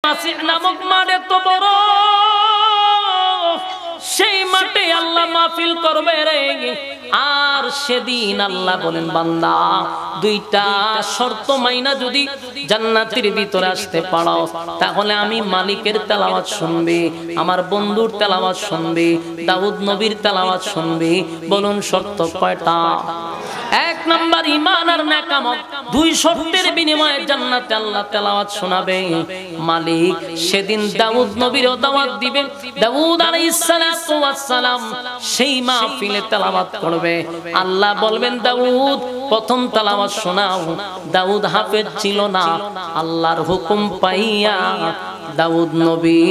মাসিহ নামক মাঠ এত বড়, সেই মাঠে আল্লাহ মাহফিল করবে রে। আর সেদিন আল্লাহ বলেন, বান্দা দুইটা শর্ত মাইনা যদি জান্নাতের ভিতরে আসতে পারো, তাহলে আমি মালিকের তেলাওয়াত শুনবি, আমার বন্ধুর তেলাওয়াত শুনবি, দাউদ নবীর তেলাওয়াত শুনবি। বলুন শর্ত কয়টা? এক নাম্বার ঈমান আর নেকামত, দুই শর্তের বিনিময়ে জান্নাতে আল্লাহ তেলাওয়াত শোনাবে। মালিক সেদিন দাউদ নবীরও দাওয়াত দিবেন। দাউদ আলাইহিস সালাতু ওয়াস সালাম সেই মাহফিলে তেলাওয়াত করবে। আল্লাহ বলবেন, দাউদ প্রথম তেলাওয়াত শোনাও। দাউদ হাফেজ ছিল না, আল্লাহর হুকুম পাইয়া দাউদ নবী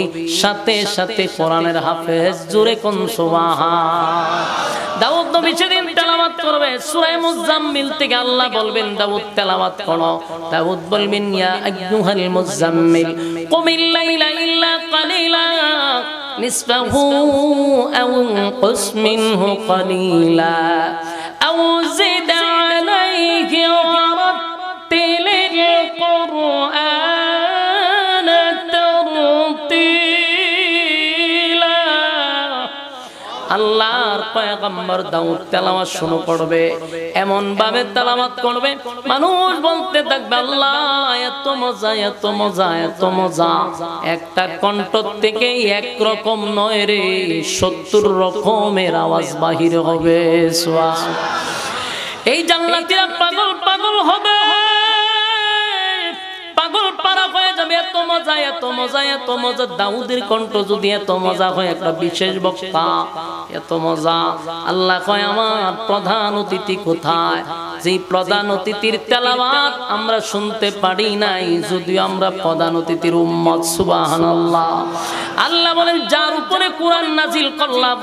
সাথে সাথে কোরআনের হাফেজ। জোরে কোন সুবহান। দাউদ নবী সেদিন তেলাওয়াত করবে সূরা মুজাম্মিল থেকে। আল্লাহ বলবেন, দাউদ তেলাওয়াত করো। দাউদ বলবেন, ইয়া আইয়ুহাল মুজাম্মিল কুমিল লাইলা ইল্লা কালিলা নিসফাহু আও ইনকুস মিনহু কালিলা আও জিদ আলাইহি ওয়ারাত্তিলিল কুরআন তারতিলা। আল্লাহর পয়গম্বর দাউদ তেলাওয়াত শুরু করবে, এমন ভাবে তেলাওয়াত করবে মানুষ বলতে থাকবে, আল্লাহ এত মজা, এত মজা, এত মজা। একটা কণ্ঠ থেকে এক রকম নয় রে, 70 রকমের আওয়াজ বাহির হবে। সুবহান। এই জান্নাতীরা পাগল পাগল হবে, পাগল পারা হয়ে যাবে। এত মজা, এত মজা, এত মজা। দাউদের কণ্ঠ যদি এত মজা হয়, একটা বিশেষ বক্তা, এত মজা। আল্লাহ কয়, আমার প্রধান অতিথি কোথায়? যে প্রধান অতিথির তেলাওয়াত আমরা শুনতে পারি নাই, যদিও আমরা প্রধান অতিথির উম্মত। সুবহানাল্লাহ। আল্লাহ বলেন, যার উপরে কোরআন নাজিল করলাম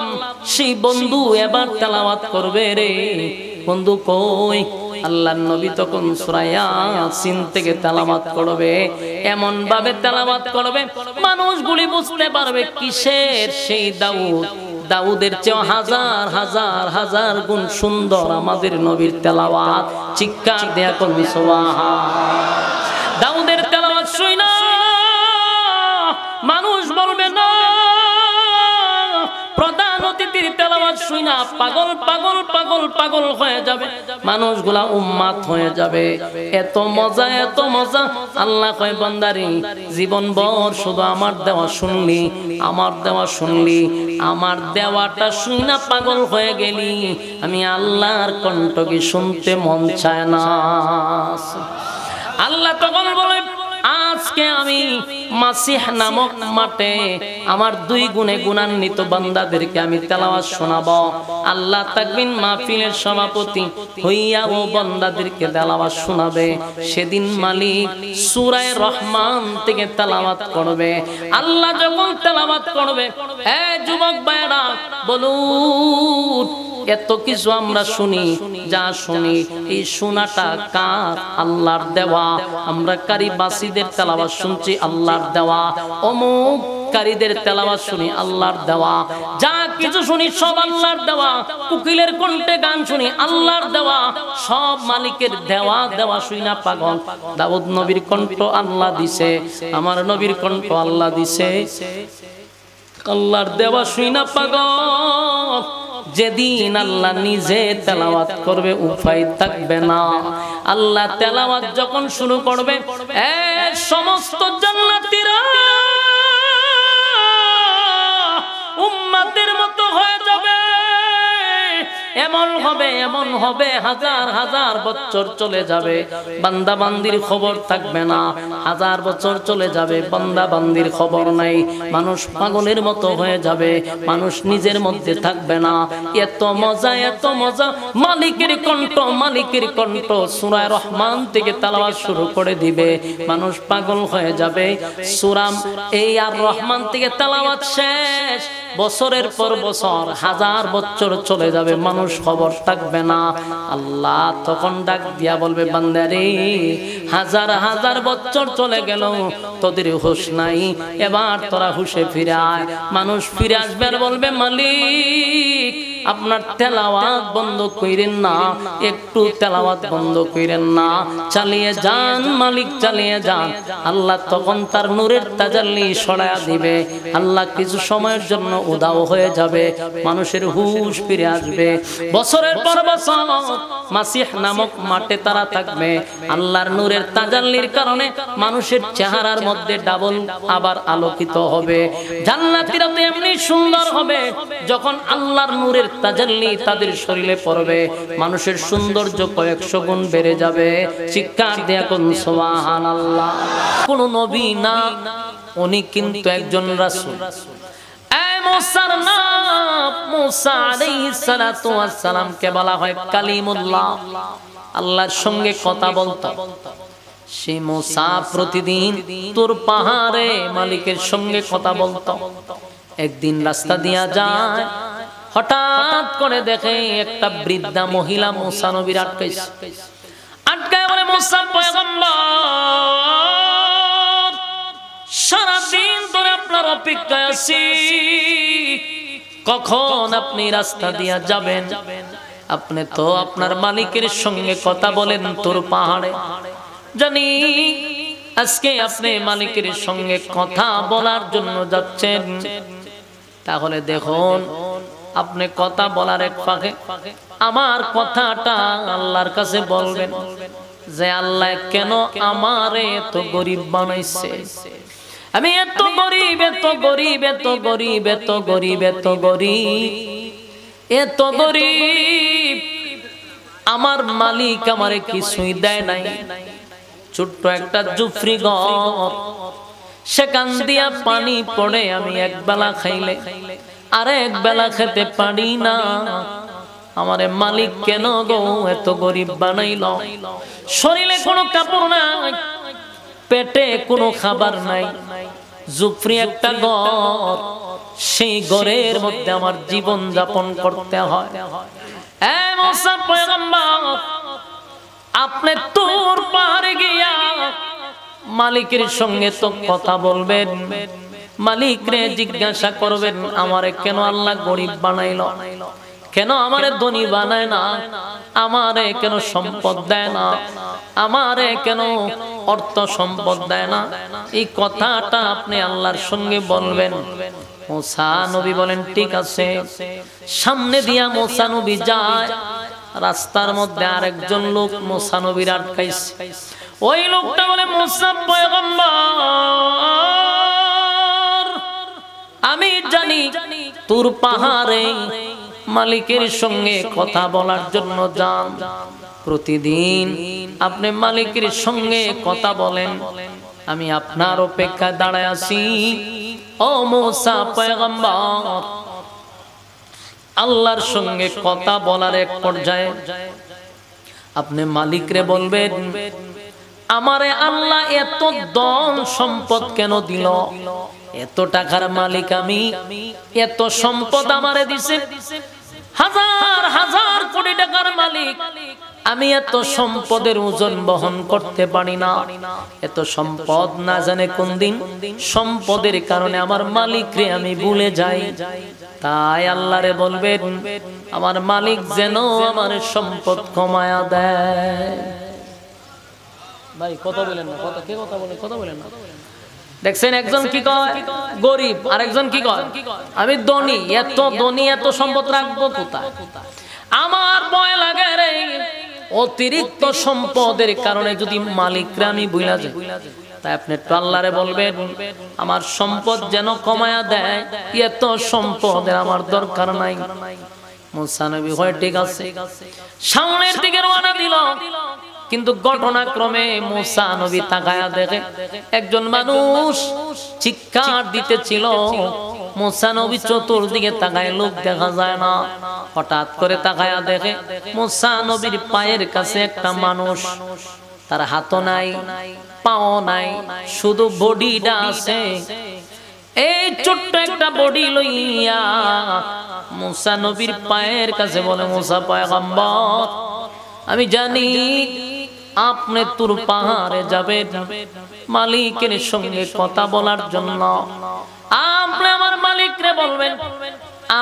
সেই বন্ধু এবার তেলাওয়াত করবে রে। বন্ধু কই? আল্লাহর নবী তখন সূরা ইয়াসিন থেকে তেলাওয়াত করবে, এমন ভাবে তেলাওয়াত করবে মানুষগুলি বুঝতে পারবে কিসের সেই দাউদ। দাউদের চেয়ে হাজার হাজার হাজার গুণ সুন্দর আমাদের নবীর তেলাওয়াত। চিৎকার দেয়া করবি সুবহান। দাউদের তেলাওয়াত শুইনা মানুষ বলবে না, প্রধান অতিথির তেলাওয়াত শুইনা পাগল পাগল পাগল পাগল হয়ে যাবে, মানুষগুলা উম্মাত হয়ে যাবে। এত মজা, এত মজা। আল্লাহ কয়, বান্দারে জীবন ভর শুধু আমার দেওয়া শুনলি, আমার দেওয়া শুনলি, আমার দেওয়াটা শুইনা পাগল হয়ে গেলি, আমি আল্লাহর কণ্ঠ কি শুনতে মন চায় না? আল্লাহ তখন বলে, আজকে আমি মাসিহ নামক মাঠে আমার দুই গুণে গুণান্বিত বান্দাদেরকে আমি তেলাওয়াত শোনাবো। আল্লাহ তাকবীর মাহফিলের সভাপতি হইয়া ও বান্দাদেরকে তেলাওয়াত শোনাবে। সেদিন মালিক সূরা রহমান থেকে তেলাওয়াত করবে। আল্লাহ যখন তেলাওয়াত করবে, এ যুবক ভাইরা বলুন, এত কিছু আমরা শুনি, যা শুনি এই শোনাটা কার? আল্লাহর দেওয়া। আমরা কারি বাসীদের তেলাওয়াত শুনছি, আল্লাহর দেওয়া। অমুক কারীদের তেলাওয়াত শুনি, আল্লাহর দেওয়া। যা কিছু শুনি সব আল্লাহর দেওয়া। কোকিলের কণ্ঠে গান শুনি, আল্লাহর দেওয়া। সব মালিকের দেওয়া। দেওয়া শুই না পাগল। দাউদ নবীর কণ্ঠ আল্লাহ দিছে, আমার নবীর কণ্ঠ আল্লাহ দিছে, আল্লাহর দেওয়া শুই না পাগল। যেদিন আল্লাহ নিজে তেলাওয়াত করবে উপায় থাকবে না। আল্লাহ তেলাওয়াত যখন শুরু করবে, সমস্ত জান্নাতীরা উম্মতের মতো হয়ে যাবে। এমন হবে, এমন হবে, হাজার হাজার বছর চলে যাবে, বান্দা বান্দির খবর থাকবে না। হাজার বছর চলে যাবে, বান্দা বান্দির খবর নাই। মানুষ পাগলের মতো হয়ে যাবে, মানুষ নিজের মধ্যে থাকবে না। এত মজা, এত মজা। মালিকের কণ্ঠ, মালিকের কণ্ঠ সূরা রহমান থেকে তেলাওয়াত শুরু করে দিবে, মানুষ পাগল হয়ে যাবে। সূরা এই আর রহমান থেকে তেলাওয়াত শেষ, বছরের পর বছর, হাজার বছর চলে যাবে, মানুষ খবর থাকবে না। আল্লাহ তখন ডাক দিয়া বলবে, বান্দারে হাজার হাজার বছর চলে গেল, তোদের হুঁশ নাই, এবার তোরা হুঁশে ফিরে আয়। মানুষ ফিরে আসবে আর বলবে, মালিক আপনার তেলাওয়াত বন্ধ কইরেন না, একটু তেলাওয়াত বন্ধ কইরেন না, চালিয়ে যান মালিক, চালিয়ে যান। আল্লাহ তখন তার নূরের তাজাল্লি সরায়া দিবে। আল্লাহ কিছু সময়ের জন্য উদাও হয়ে যাবে, মানুষের হুঁশ ফিরে আসবে। বছরের পর বছর মাসিহ নামক মাঠে তারা থাকবে। আল্লাহর নূরের তাজাল্লির কারণে মানুষের চেহারার মধ্যে ডাবল আবার আলোকিত হবে। জান্নাতীরা তো এমনি সুন্দর হবে, যখন আল্লাহর নূরের তাজাল্লি তাদের শরীরে পড়বে, মানুষের সৌন্দর্য কয়েকশো গুণ বেড়ে যাবে। চিৎকার দেয়া কোন সুবহানাল্লাহ। কোন নবী না, উনি কিন্তু একজন রাসূল। মুসার নাম মুসা আলাইহিস সালাতু ওয়াস সালামকে বলা হয় কালিমুল্লাহ, আল্লাহর সঙ্গে কথা বলতো। সেই মুসা প্রতিদিন তুর পাহাড়ে মালিকের সঙ্গে কথা বলতো। একদিন রাস্তা দিয়া যায়, হঠাৎ করে দেখে একটা বৃদ্ধা মহিলা মুসা নবীর আটকাইছে। আটকায় বলে, মুসা পয়গম্বর, সারাদিন ধরে আপনার অপেক্ষায় আছি, কখন আপনি রাস্তা দিয়া যাবেন? আপনি তো আপনার মালিকের সঙ্গে কথা বলেন তোর পাহাড়ে, জানি আজকে আপনি মালিকের সঙ্গে কথা বলার জন্য যাচ্ছেন। তাহলে দেখুন, আপনি কথা বলার এক ফাঁকে আমার কথাটা আল্লাহর কাছে বলবেন যে আল্লাহ কেন আমারে এত গরিব বানাইছে, আমি এত গরিব, এত গরিব, এত গরিব, এত গরিব, এত গরিব, এত গরিব, আমার মালিক আমারে কিছুই দেয় নাই। ছোট্ট একটা জুফরি ঘর, সেখান দিয়া পানি পড়ে, আমি এক বেলা খাইলে আর এক বেলা খেতে পারি না। আমারে মালিক কেন গো এত গরিব বানাইল? শরীরে কোনো কাপড় নাই, পেটে কোনো খাবার নাই, জুফরি একটা ঘর, সেই ঘরের মধ্যে আমার জীবন যাপন করতে হয়। মুসা পয়গম্বর, আপনি তোর পাহাড়ে গিয়া মালিকের সঙ্গে তো কথা বলবেন, মালিক রে জিজ্ঞাসা করবেন আমারে কেন আল্লাহ গরিব বানাইল, কেন আমারে ধনী বানায় না, আমারে কেন সম্পদ দেয় না, আমারে কেন অর্থ সম্পদ দেয় না। এই কথাটা আপনি আল্লাহর সঙ্গে বলবেন। মুসা নবী বলেন ঠিক আছে। সামনে দিয়া মুসা নবী যায়, রাস্তার মধ্যে আরেকজন লোক মুসা নবীর আটকাইছে। ওই লোকটা বলে, মুসা পয়গম্বর, আমি জানি তোর পাহাড়ে মালিকের সঙ্গে কথা বলার জন্য যান, প্রতিদিন আপনি মালিকের সঙ্গে কথা বলেন, আমি আপনার অপেক্ষায় দাঁড়ায় আছি। ও মুসা পয়গম্বর, আল্লাহর সঙ্গে কথা বলার এক পর্যায়ে আপনি মালিকরে বলবেন, আমারে আল্লাহ এত ধন সম্পদ কেন দিল? এত টাকার মালিক আমি, এত সম্পদ আমারে দিছে, হাজার হাজার কোটি টাকার মালিক আমি, এত সম্পদের ওজন বহন করতে পারি না। এত সম্পদ না জানে কোন দিন সম্পদের কারণে আমার মালিকরে আমি ভুলে যাই। তাই আল্লাহরে বলবেন আমার মালিক যেন আমার সম্পদ কমায়া দেয়। ভাই কথা বলেন না, কথা কে কথা বলে, কথা বলেন না। দেখছেন একজন কি কয় গরিব, আর একজন কি কয় আমি ধনী। এত ধনী, এত সম্পদ রাখবো কোথায়? আমার ভয় লাগে রে, অতিরিক্ত সম্পদের কারণে যদি মালিকরা আমি ভুলা যাই। তাই আপনি একটু আল্লাহরে বলবেন আমার সম্পদ যেন কমায়া দেয়, এত সম্পদের আমার দরকার নাই। মুসা নবী হয় ঠিক আছে, সামনের দিকে রওনা দিল। কিন্তু ঘটনাক্রমে মুসা নবী তাকায়া দেখে একজন মানুষ চিৎকার দিতেছিল। মুসা নবী চতুর্দিকে তাকায়, লোক দেখা যায় না। হঠাৎ করে তাকায়া দেখে মুসা নবীর পায়ের কাছে একটা মানুষ, তার হাতও নাই, পাও নাই, শুধু বডিটা আছে। এই ছোট্ট একটা বডি লইয়া মুসা নবীর পায়ের কাছে বলে, মুসা পয়গম্বর, আমি জানি আপনি তুর পাহাড়ে যাবেন, মালিকের সঙ্গে কথা বলার জন্য। আপনি আমার মালিকরে বলবেন,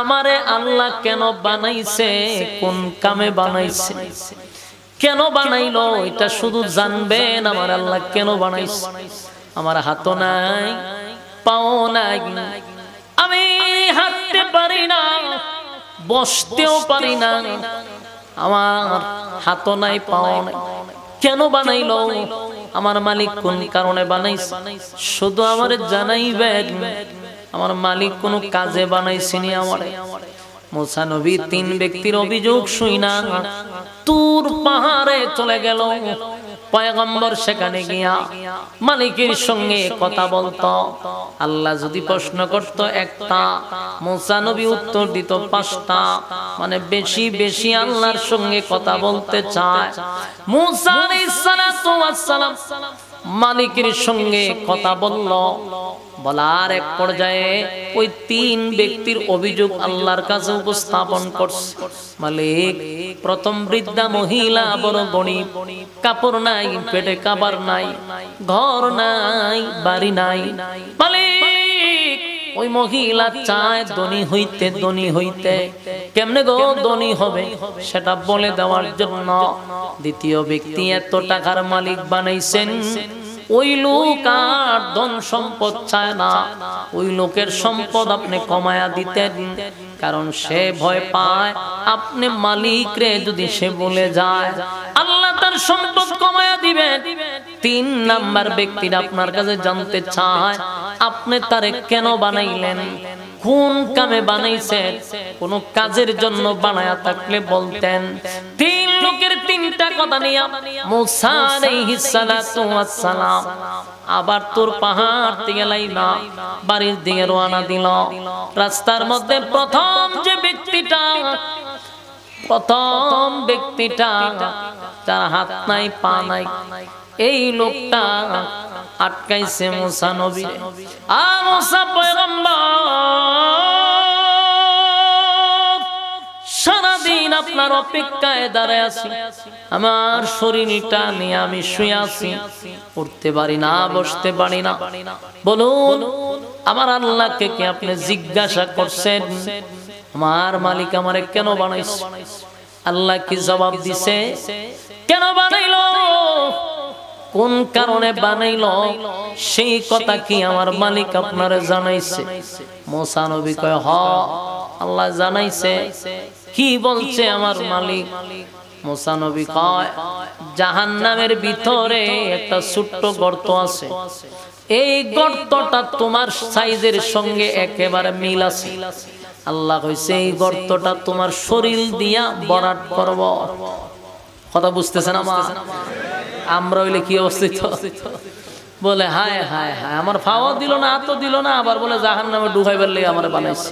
আমারে আল্লাহ কেন বানাইছে, কোন কামে বানাইছে, কেন বানাইলো, এটা শুধু জানবেন। আমার আল্লাহ কেন বানাইছে। আমার হাত নাই, পাও নাই, আমি হাঁটতে পারি না, বসতেও পারি না, আমার হাত নাই, পাও নাই, কেন বানাইলো, আমার মালিক কোন কারণে বানাইছে, শুধু আমার জানাইবেন। আমার মালিক কোন কাজে বানাইছেনি আমারে। মুসা নবী 3 ব্যক্তির অভিযোগ শুইনা তুর পাহাড়ে চলে গেল। পয়গম্বর সেখানে গিয়া মালিকের সঙ্গে কথা বলতো। আল্লাহ যদি প্রশ্ন করত একটা, মুসা নবী উত্তর দিত 5টা। মানে বেশি বেশি আল্লাহর সঙ্গে কথা বলতে চায়। মুসা আলাইহিস সালাতু ওয়াস সালাম মালিকের সঙ্গে কথা বলল। বলার এক পর্যায়ে ওই 3 ব্যক্তির অভিযোগ আল্লাহর কাছে উপস্থাপন করছে। মালিক, প্রথম বৃদ্ধা মহিলা বড় গরিব, কাপড় নাই, পেটে খাবার নাই, ঘর নাই, বাড়ি নাই। মালিক, ওই মহিলা চায় ধনী হইতে, ধনী হইতে কেমনে গো ধনী হবে সেটা বলে দেওয়ার জন্য দ্বিতীয় ব্যক্তি এত টাকার মালিক বানাইছেন। ওই লোক আর ধন সম্পদ চায় না, ওই লোকের সম্পদ আপনি কমায়া দিতেন, কারণ সে ভয় পায় আপনি মালিক রে যদি সে বলে যায় আল্লাহ তার সম্পদ কমায়া দিবেন। 3 নাম্বার ব্যক্তিরা আপনার কাছে জানতে চায় আপনি তারে কেন বানাইলেন, কোন কামে বানাইছেন, কোন কাজের জন্য বানায়া থাকলে বলতেন। 3 লোকের 3টা কথা নিয়ে মুসা আলাইহিস সালাতু ওয়াস সালাম আবার তোর পাহাড় থেকে লাইবা বাড়ির দিকে রওনা দিল। রাস্তার মধ্যে প্রথম ব্যক্তিটা যার হাত নাই, পা নাই, এই লোকটা আটকাইছে মুসা নবীরে। মুসা পয়গম্বর, সারাদিন আপনার অপেক্ষায় দাঁড়ায় আছি, আমার শরীরটা নিয়ে আমি শুয়ে আছি, উঠতে পারি না, বসতে পারি না। বলুন, আমার আল্লাহকে কি আপনি জিজ্ঞাসা করছেন আমার মালিক আমারে কেন বানাইছে? আল্লাহ কি জবাব দিছে? কেন বানাইলো, কোন কারণে বানাইলো, সেই কথা কি আমার মালিক আপনারে জানাইছে? মুসা নবী কয়, হ আল্লাহ জানাইছে। কি বলছে আমার মালিক? মুসা নবী কয়, জাহান্নামের ভিতরে একটা ছোট্ট গর্ত আছে, এই গর্তটা তোমার সাইজের সঙ্গে একেবারে মিল আছে। আল্লাহ কইছে এই গর্তটা তোমার শরীর দিয়া ভরাট করব। কথা বুঝতেছেন আমার? আমরা হইলে কি অবস্থিত? বলে হায় হায় হায়, আমার ফাওয়া দিল না, হাতও দিল না, আবার বলে জাহান্নামে ডুবাইবার লাগি আমারে বানাইছে।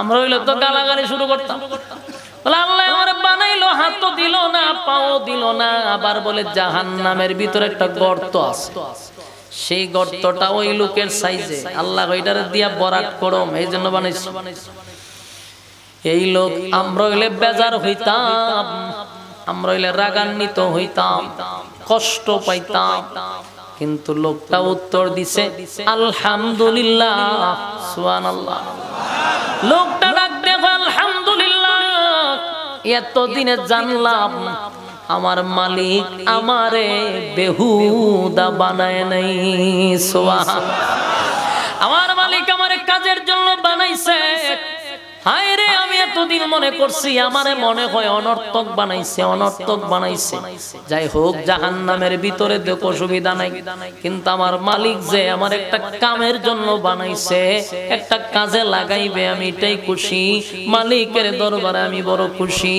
আমরা হইলে তো গালাগালি শুরু করতাম। বলে আল্লাহ আমারে বানাইলো, হাতও দিল না, পাও দিল না, আবার বলে জাহান্নামের ভিতরে একটা গর্ত আছে, সেই গর্তটা ওই লোকের সাইজে, আল্লাহ ওইটারে দিয়া ভরাট করম, এই জন্য বানাইছে। এই লোক আমরা হইলে বেজার হইতাম, আমরা হইলে রাগান্বিত হইতাম, কষ্ট পাইতাম, কিন্তু লোকটা উত্তর দিছে আলহামদুলিল্লাহ, সুবহানাল্লাহ। লোকটা ডাক দেখো আলহামদুলিল্লাহ, এতদিনে জানলাম আমার মালিক আমারে বেহুদা বানায় নাই। সুবহানাল্লাহ, আমার মালিক আমারে কাজের জন্য বানাইছে। হায় রে, আমি এতদিন মনে করছি আমারে মনে হয় অনর্থক বানাইছে, অনর্থক বানাইছে। যাই হোক, জাহান্নামের ভিতরে দেখো সুবিধা নাই, কিন্তু আমার মালিক যে আমার একটা কামের জন্য বানাইছে, একটা কাজে লাগাইবে, আমি এটাই খুশি। মালিকের দরবারে আমি বড় খুশি।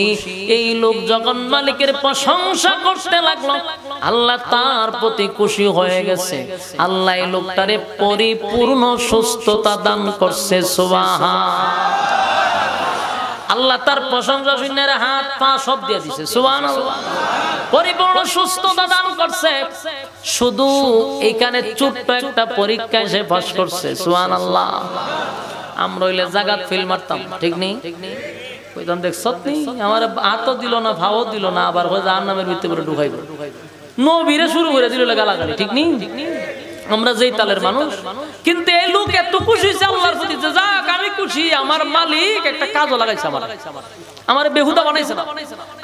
এই লোক যখন মালিকের প্রশংসা করতে লাগলো, আল্লাহ তার প্রতি খুশি হয়ে গেছে। আল্লাহ এই লোকটারে পরিপূর্ণ সুস্থতা দান করছে। সুবহানাল্লাহ, আল্লাহ তার প্রশংসা শুনে হাত পা সব দিয়ে দিছে। সুবহানাল্লাহ, পরিপূর্ণ সুস্থতা দান করছে। শুধু এখানে ছোট্ট একটা পরীক্ষায় সে পাস করছে। সুবহানাল্লাহ, আমরা হইলে জাগাত ফেল মারতাম, ঠিক নেই? কইতাম দেখছ নি আমার হাতও দিল না, ভাও দিল না, আবার জাহান্নামের ভিতরে ঢুকাইব। নবীরে শুরু করে দিল গালাগালি, ঠিক নেই? আমরা যেই তালের মানুষ, কিন্তু এই লোক এত খুশি হয়েছে আল্লাহর প্রতি, যাক আমি খুশি, আমার মালিক একটা কাজও লাগাইছে, আমার বেহুদা বানাইছে না।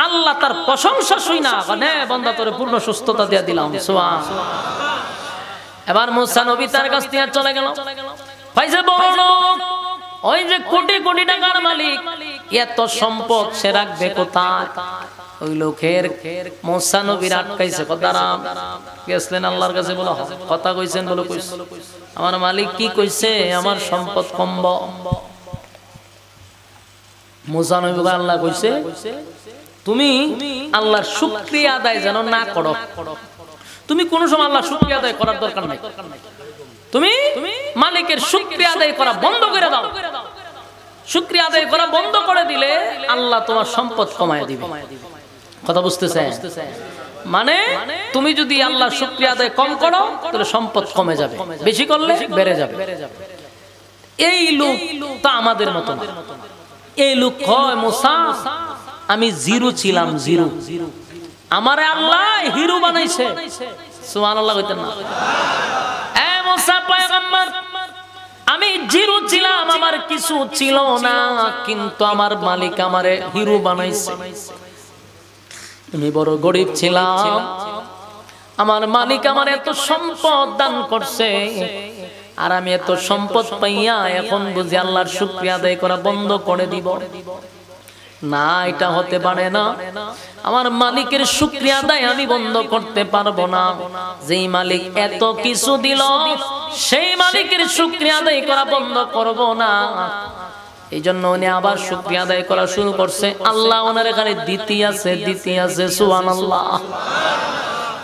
আল্লাহ তার প্রশংসা শুই না, বান্দা তোরে পূর্ণ সুস্থতা দিয়ে দিলাম, সুবহানাল্লাহ। এবার মুসা নবী তার কাছ থেকে চলে গেল, পাইছে বড় লোক, ওই যে কোটি কোটি টাকার মালিক, এত সম্পদ সে রাখবে কোথায়? ওই লোকের মুসা নবীর আটকাইছে, দাঁড়ান, গেছিলেন আল্লাহর কাছে, বলো কথা কইছেন, বলো কইছে আমার মালিক কি কইছে, আমার সম্পদ কমব। মুসা নবী আল্লাহ কইছে তুমি আল্লাহর শুকরিয়া আদায় যেন না করো, তুমি কোন সময় আল্লাহর শুকরিয়া আদায় করার দরকার নাই, তুমি মালিকের শুকরিয়া আদায় করা বন্ধ করে দাও। শুকরিয়া আদায় করা বন্ধ করে দিলে আল্লাহ তোমার সম্পদ কমায় দিবে। কথা বুঝতেছেন? মানে তুমি যদি আল্লাহর শুকরিয়া আদায় কম করো তাহলে সম্পদ কমে যাবে, বেশি করলে বেড়ে যাবে। এই লোক তা আমাদের মত না। এই লোক কয় মুসা আমি জিরো ছিলাম, জিরো, আমারে আল্লাহ হিরো বানাইছে। সুবহানাল্লাহ কইতেন না? এ মুসা পয়গম্বর, আমি জিরো ছিলাম, আমার কিছু ছিল না, কিন্তু আমার মালিক আমারে হিরো বানাইছে। আমি বড় গরিব ছিলাম, আমার মালিক আমার এত সম্পদ দান করছে, আর আমি এত সম্পদ পাইয়া এখন বুঝি আল্লাহর শুকরিয়া আদায় করা বন্ধ করে দিব? না, এটা হতে পারে না। আমার মালিকের শুকরিয়া আদায় আমি বন্ধ করতে পারবো না। যেই মালিক এত কিছু দিল, সেই মালিকের শুকরিয়া আদায় করা বন্ধ করব না। এই জন্য উনি আবার শুকরিয়া আদায় করা শুরু করছে। আল্লাহ ওনার এখানে দিতে আছে, দিতে আছে। সুবহানাল্লাহ।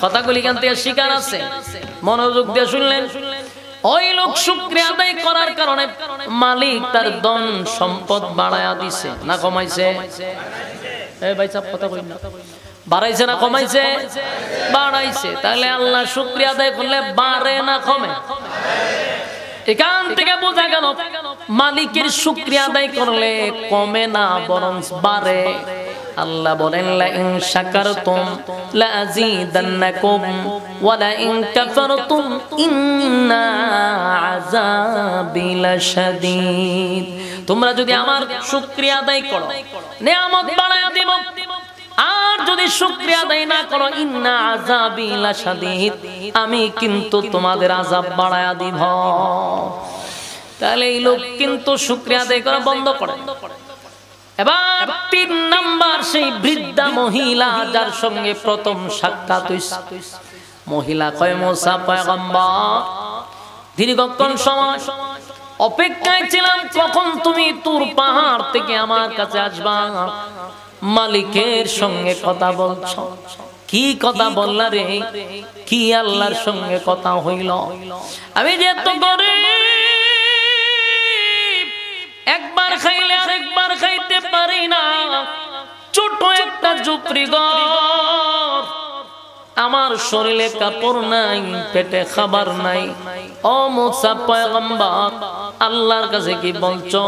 কথাগুলি কেন থেকে শিকার আছে, মনোযোগ দিয়ে শুনলেন। ওই লোক শুকরিয়া আদায় করার কারণে মালিক তার ধন সম্পদ বাড়ায়া দিছে না কমাইছে? এই ভাই সাহেব কথা কই না, বাড়াইছে না কমাইছে? বাড়াইছে। তাহলে আল্লাহ শুকরিয়া আদায় করলে বাড়ে না কমে? এখান থেকে বোঝা গেল মালিকের শুকরিয়া আদায় করলে কমে না, বরং বাড়ে। আল্লাহ বলেন লা ইন শাকারতুম লা আযীদান্নাকুম ওয়া লা ইন কাফারতুম ইন্না আযাবি লাশাদীদ। তোমরা যদি আমার শুকরিয়া আদায় করো, নিয়ামত বাড়ায়া দেব, আর যদি শুকরিয়া আদায় না করো, ইন্না আযাবি লাশাদীদ, আমি কিন্তু তোমাদের আযাব বাড়ায়া দিব। তাহলে এই লোক কিন্তু শুকরিয়া আদায় করা বন্ধ করে। এবার ৩ নাম্বার, সেই বৃদ্ধা মহিলা যার সঙ্গে প্রথম সাক্ষাৎ হইছে। মহিলা কয় মুসা পয়গম্বর, দীর্ঘক্ষণ সময় অপেক্ষায় ছিলাম কখন তুমি তুর পাহাড় থেকে আমার কাছে আসবা। মালিকের সঙ্গে কথা বলছো, কি কথা বললা রে? কি আল্লাহর সঙ্গে কথা হইল? আমি যে এত গরিব, একবার খাইলে আরেকবার খাইতে পারি না, ছোট একটা ঝুপড়ি ঘর, আমার শরীরে কাপড় নাই, পেটে খাবার নাই। ও মুসা পয়গম্বর, আল্লাহর কাছে কি বলছো?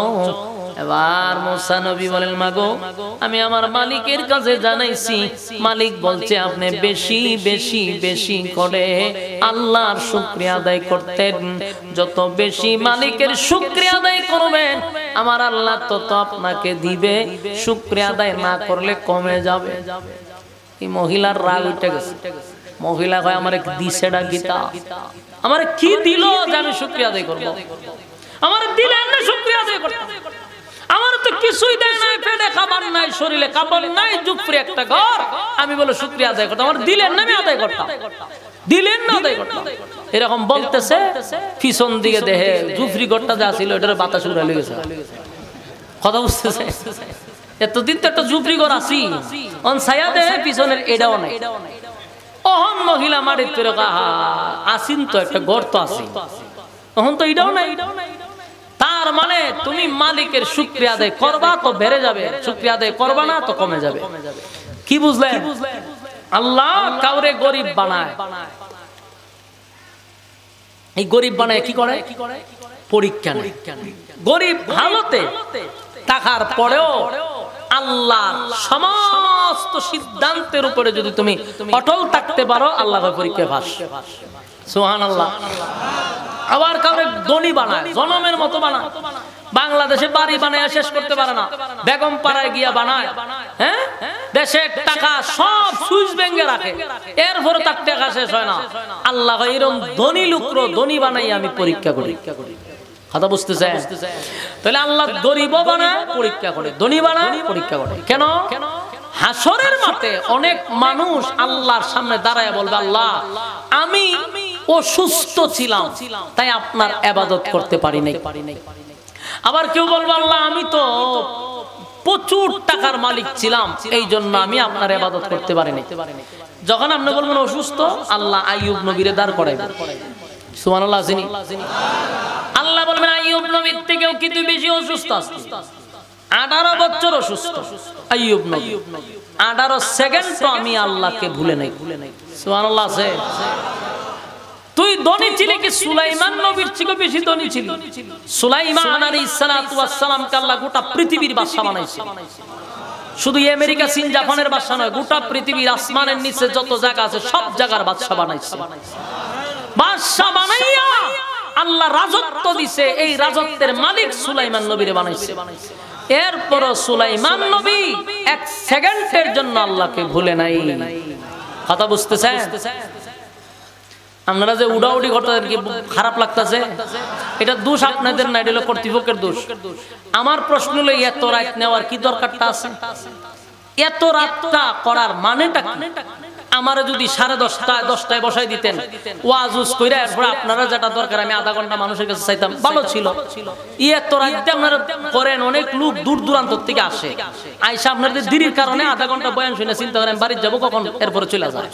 এবার মুসা নবী বলেন, মাগো আমি আমার মালিকের কাছে জানাইছি, মালিক বলছে আপনি বেশি বেশি বেশি করে আল্লাহর শুকরিয়া আদায় করতেন। যত বেশি মালিকের শুকরিয়া আদায় করবেন, আমার আল্লাহ তত আপনাকে দিবে, শুকরিয়া আদায় না করলে কমে যাবে। এই মহিলার রাগ উঠে গেছে। মহিলা কয়, আমার দিছেটা গীতা, আমার কি দিল যে আমি শুকরিয়া আদায় করব? আমার দিলেন না শুকরিয়া আদায় করতে? আমার তো কিছুই দেয় নাই, পেটে খাবার নাই, শরীরে কাপড় নাই, ঝুপড়ি একটা ঘর, আমি বলে শুকরিয়া আদায় করতাম? আমার দিলেন না, আমি আদায় করতাম। দিলেন না, আদায় করতাম। এরকম বলতেছে। পিছন দিকে দেখে ঝুপড়ি ঘরটা যা ছিল এটার বাতাস উড়ে লেগেছে। কথা বুঝতেছে? এতদিন তো একটা ঝুপড়ি ঘর আসি, অন ছায়া দেহে পিছনের এটাও নাই। অহন মহিলা মাটির পেরে আসিন তো একটা ঘর তো আসি, তখন তো এটাও নাই। তার মানে তুমি মালিকের শুকরিয়া আদায় করবা তো বেড়ে যাবে, শুকরিয়া আদায় করবা না তো কমে যাবে। কি বুঝলেন? আল্লাহ কাউরে গরিব বানায়। এই গরিব বানায় কি করে? পরীক্ষা নেয়। গরিব হালতে থাকার পরেও আল্লাহর সমস্ত সিদ্ধান্তের উপরে যদি তুমি অটল থাকতে পারো, আল্লাহ পরীক্ষা পাস। সুবহানাল্লাহ। আবার কাউরে ধনী বানায়, জনমের মতো বানায়। বাংলাদেশে বাড়ি বানায় শেষ করতে পারে না, বেগম পাড়ায় গিয়া বানায়। হ্যাঁ, দেশের টাকা সব সুইস ব্যাংকে রাখে, এরপরে তার টাকা শেষ হয় না। আল্লাহ এরকম ধনী লোকর ধনী বানাই আমি পরীক্ষা করি। কথা বুঝতেছেন? তাহলে আল্লাহ গরিব বানায় পরীক্ষা করে, ধনী বানায় পরীক্ষা করে। কেন? হাসরের মাঠে অনেক মানুষ আল্লাহর সামনে দাঁড়ায় বলবে, আল্লাহ আমি অসুস্থ ছিলাম তাই আপনার ইবাদত করতে পারি নাই। আবার কেউ বলবে, আল্লাহ আমি তো প্রচুর টাকার মালিক ছিলাম, এই জন্য আমি আপনার ইবাদত করতে পারি নাই। যখন আপনি বলবেন অসুস্থ, আল্লাহ আইয়ুব নবীরে দাঁড় করাইবেন। সুবহানাল্লাহ। আল্লাহ বলবেন, আইয়ুব নবীর থেকেও কি তুই বেশি অসুস্থ আছিস? 18 বছর অসুস্থ আইয়ুব নবী, 18 সেকেন্ড তো আমি আল্লাহকে ভুলে নাই। সুবহানাল্লাহ। তুই ধনী ছিলি কি সুলাইমান নবীর থেকে বেশি ধনী ছিলি? সুলাইমান আলাইহিস সালাতু ওয়াস সালামকে আল্লাহ গোটা পৃথিবীর বাদশা বানাইছে। শুধু আমেরিকা, চীন, জাপানের বাদশা নয়, গোটা পৃথিবীর আসমানের নিচে যত জায়গা আছে সব জায়গার বাদশা বানাইছে। বাদশা বানাইয়া আল্লাহ রাজত্ব দিছে, এই রাজত্বের মালিক সুলাইমান নবীরে বানাইছে। এরপর সুলাইমান নবী 1 সেকেন্ডের জন্য আল্লাহকে ভুলে নাই। কথা বুঝতেছেন? আপনারা যে উড়াউড়ি করতেছেন, কি খারাপ লাগতেছে? এটা দোষ আপনাদের না, এটা হলো কর্তৃপক্ষের দোষ। আমার প্রশ্ন হলো, এত রাত নেওয়ার কি দরকারটা আছে? এত রাতটা করার মানেটা কি? আমারে যদি 10:30 বসাই দিতেন, ওয়াজ কইরা এরপর আপনারা যেটা দরকার আমি আধা ঘন্টা মানুষের কাছে চাইতাম, ভালো ছিল। এত রাতে আপনারা করেন, অনেক লোক দূর দূরান্ত থেকে আসে, আইসা আপনাদের দেরির কারণে আধা ঘন্টা বয়ান শুনে চিন্তা করেন বাড়ি যাবো কখন, এরপরে চলে যায়।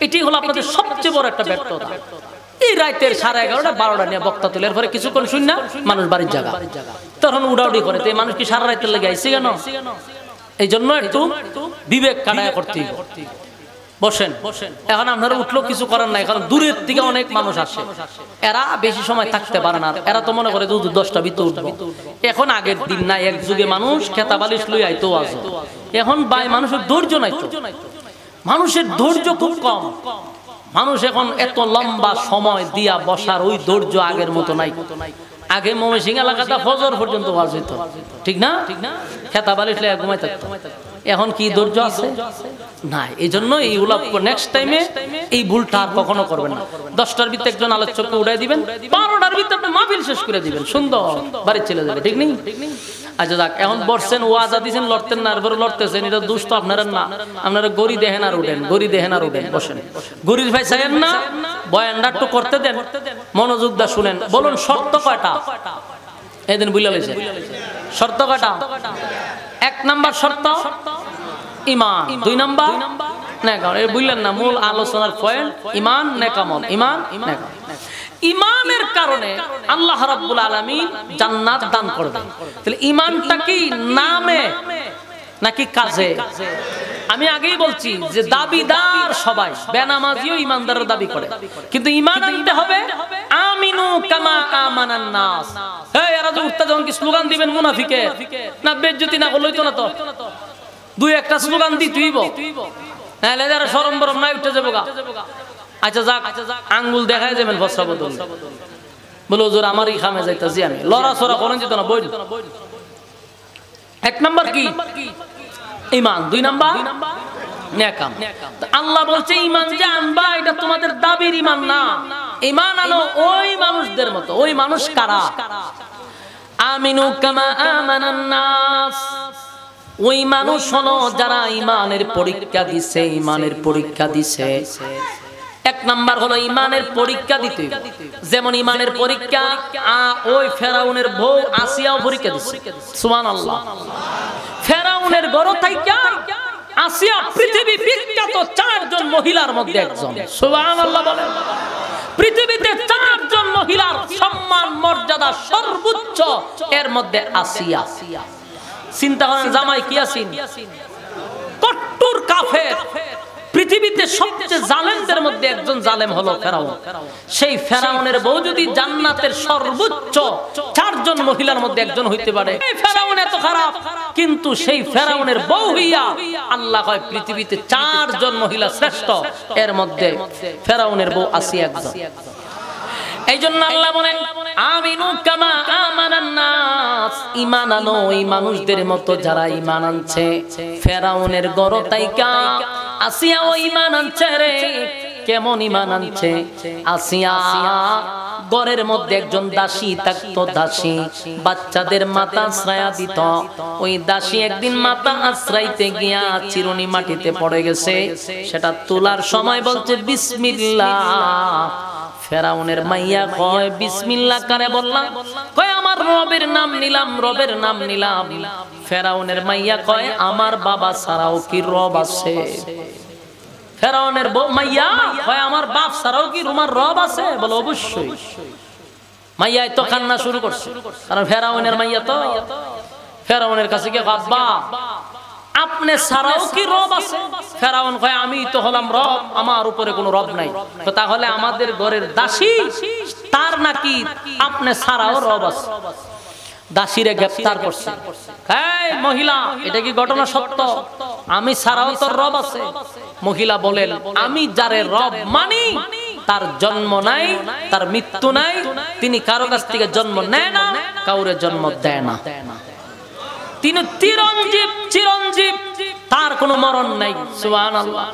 এটি হলো আপনাদের সবচেয়ে বড় একটা ব্যর্থতা। এই রাতের 11:30 12টা নিয়ে বক্তা তুলে এরপরে কিছুক্ষণ শুন না মানুষ বাড়ির জায়গা, তখন উড়াউড়ি করে। তো এই মানুষ কি সারা রাতের লেগে আইসে কেন? এই জন্য একটু বিবেক কাটায় করতে বসেন। এখন আপনারা উঠলো কিছু করার নাই, কারণ দূরের থেকে অনেক মানুষ আসে, এরা বেশি সময় থাকতে পারে না। এরা তো মনে করে 10টা ভিতরে উঠবো। এখন আগের দিন না, এক যুগে মানুষ খেতা বালিশ লই আইতো আজ, এখন বাই মানুষের ধৈর্য নাই তো, মানুষের ধৈর্য খুব কম। মানুষ এখন এত লম্বা সময় দিয়া বসার ওই ধৈর্য আগের মতো নাই। আগে ময়মনসিংহ এলাকাটা ফজর পর্যন্ত ওয়াজ হইতো, ঠিক না? খেতা বালিশ লইয়া ঘুমাই থাকতো। এখন কি ধৈর্য আছে? নাই। এই জন্য এই নেক্সট টাইমে এই ভুলটা আর কখনো করবেন না। 10টার ভিতরে একজন আলোচককে উড়াই দিবেন, 12টার ভিতরে আপনি মাহফিল শেষ করে দিবেন, সুন্দর বাড়ি চলে যাবে, ঠিক নেই? আচ্ছা যাক, এখন বসছেন, ওয়াজ দিয়েছেন, লড়তেন না, এরপরে লড়তেছেন, এটা দোষ তো আপনারা না। আপনারা গড়ি দেখেন আর উঠেন, গড়ি দেখেন আর উঠেন, বসেন। গরির ভাই চাইেন না, বয়ানটা একটু করতে দেন, মনোযোগ দা শুনেন। বলুন শর্ত কয়টা? এদিন বুঝলে লেছে শর্ত কয়টা? 1 নাম্বার শর্ত ঈমান, 2 নাম্বার নেকামল। এই বুঝলেন না মূল আলোচনার পয়েন্ট? ঈমান নেকামল, ঈমান নেকামল। ঈমানের কারণে আল্লাহ রাব্বুল আলামিন জান্নাত দান করবেন। তাহলে ঈমানটা কি নামে নাকি কাজে? আমি আগেই বলছি যে দাবিদার সবাই, বেনামাজিও ঈমানদারের দাবি করে, কিন্তু ঈমান আনতে হবে আমিনু কামা আমানান নাস। এই এরা যে উঠতে যখন কি স্লোগান দিবেন মুনাফিকে, না বেজ্জতি না হলোই তো না, তো 2-1টা স্লোগান দিতেইব, নাহলে যারা শরম বরম নাই উঠে যাবো গা। আচ্ছা যাক, আঙ্গুল দেখায় যাবেন ফসা বদল, বলে হুজুর আমারই খামে যাইতাছি আমি, লড়াছড়া করেন যেত না। বই 1 নাম্বার কি? ঈমান। 2 নাম্বার নেকাম। আল্লাহ বলছে ঈমান যে আনবা এটা তোমাদের দাবির ঈমান না, ঈমান আনো ওই মানুষদের মতো। ওই মানুষ কারা? আমিনু কামা আমানান নাস। ওই মানুষ হলো যারা ঈমানের পরীক্ষা দিছে, ঈমানের পরীক্ষা দিছে। 1 নাম্বার হলো ঈমানের পরীক্ষা দিতে, যেমন ঈমানের পরীক্ষা ওই ফেরাউনের বউ আসিয়াও পরীক্ষা দিছে। সুবহানাল্লাহ। ফেরাউনের ঘর থেকে আসিয়া পৃথিবী বিখ্যাত 4 জন মহিলার মধ্যে একজন। সুবহানাল্লাহ বলেন। পৃথিবীতে 4 জন মহিলার সম্মান মর্যাদা সর্বোচ্চ, এর মধ্যে আসিয়া। চিন্তা করেন জামাই কি আছেন, কট্টর কাফের, পৃথিবীতে সবচেয়ে জালেমদের মধ্যে একজন জালেম হলো ফেরাউন। সেই ফেরাউনের বউ যদি জান্নাতের সর্বোচ্চ 4 জন মহিলার মধ্যে একজন হইতে পারে, এই ফেরাউন এত খারাপ, কিন্তু সেই ফেরাউনের বউ হইয়া আল্লাহ কয় পৃথিবীতে 4 জন মহিলা শ্রেষ্ঠ, এর মধ্যে ফেরাউনের বউ আসিয়া একজন। এই জন্য আল্লাহ বলেন আমিনু কামা আমানান নাস, ঈমান আনো ওই মানুষদের মতো যারা ঈমান আনছে। ফেরাউনের গড় তাইকা আসিয়া ও ঈমান আনছে রে। কেমন ঈমান আনছে? আসিয়া ঘরের মধ্যে একজন দাসী থাকতো, দাসী বাচ্চাদের মাথা আশ্রয়া দিত। ওই দাসী একদিন মাথা আশ্রাইতে গিয়া চিরুনি মাটিতে পড়ে গেছে, সেটা তোলার সময় বলছে বিসমিল্লাহ। ফেরাউনের মাইয়া কয় বিসমিল্লাহ কারে বললাম? কয় আমার রবের নাম নিলাম, রবের নাম নিলাম। ফেরাউনের মাইয়া কয় আমার বাবা ছাড়াও কি রব আছে? ফেরাউনের মাইয়া কয় আমার বাপ ছাড়াও কি তোমার রব আছে? বলে অবশ্যই। মাইয়া তো কান্না শুরু করছে, কারণ ফেরাউনের মাইয়া তো ফেরাউনের কাছে গিয়ে আব্বা আপনি ছাড়াও কি রব আছে? ফেরাউন কয় আমি তো হলাম রব, আমার উপরে কোনো রব নাই। তো তাহলে আমাদের ঘরের দাসী তার নাকি আপনি ছাড়াও রব আছে? দাসীরে গ্রেফতার করছে। এই মহিলা, এটা কি ঘটনা সত্য? আমি ছাড়াও তোর রব আছে? মহিলা বলেন আমি যারে রব মানি তার জন্ম নাই, তার মৃত্যু নাই, তিনি কারো কাছ থেকে জন্ম নেয় না, কাউরে জন্ম দেয় না, তিনি চিরঞ্জীব, চিরঞ্জীব, তার কোনো মরণ নাই। সুবহানাল্লাহ।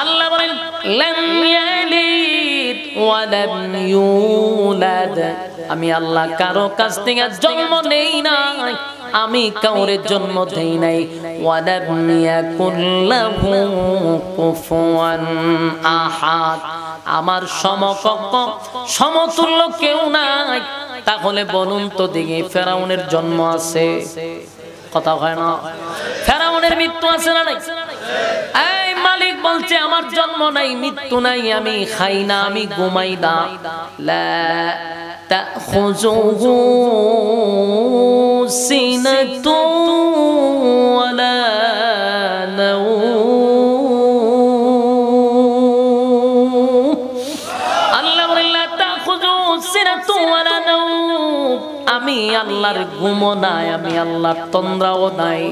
আল্লাহ বলেন লাম ইয়ালিদ ওয়া লাম ইউলাদ, আমি আল্লাহ কারো কাছ থেকে জন্ম নেই না, আমি কাউরে জন্ম দেই নাই। ওয়া লাম ইয়াকুল লাহু কুফুয়ান আহাদ, আমার সমকক্ষ সমতুল্য কেউ নাই। তাহলে বলুন তো দেখি ফেরাউনের জন্ম আছে? কথা হয় না। ফেরাউনের মৃত্যু আছে না নাই? এই মালিক বলছে আমার জন্ম নাই, মৃত্যু নাই, আমি খাই না, আমি ঘুমাই না। লা তাখুযুহু সিনাতুন ওয়ালা নাওম। আল্লাহ বলেন লা তাখুযুহু সিনাতুন ওয়ালা নাওম, আমি আল্লাহর ঘুমও নাই, আমি আল্লাহর তন্দ্রাও নাই।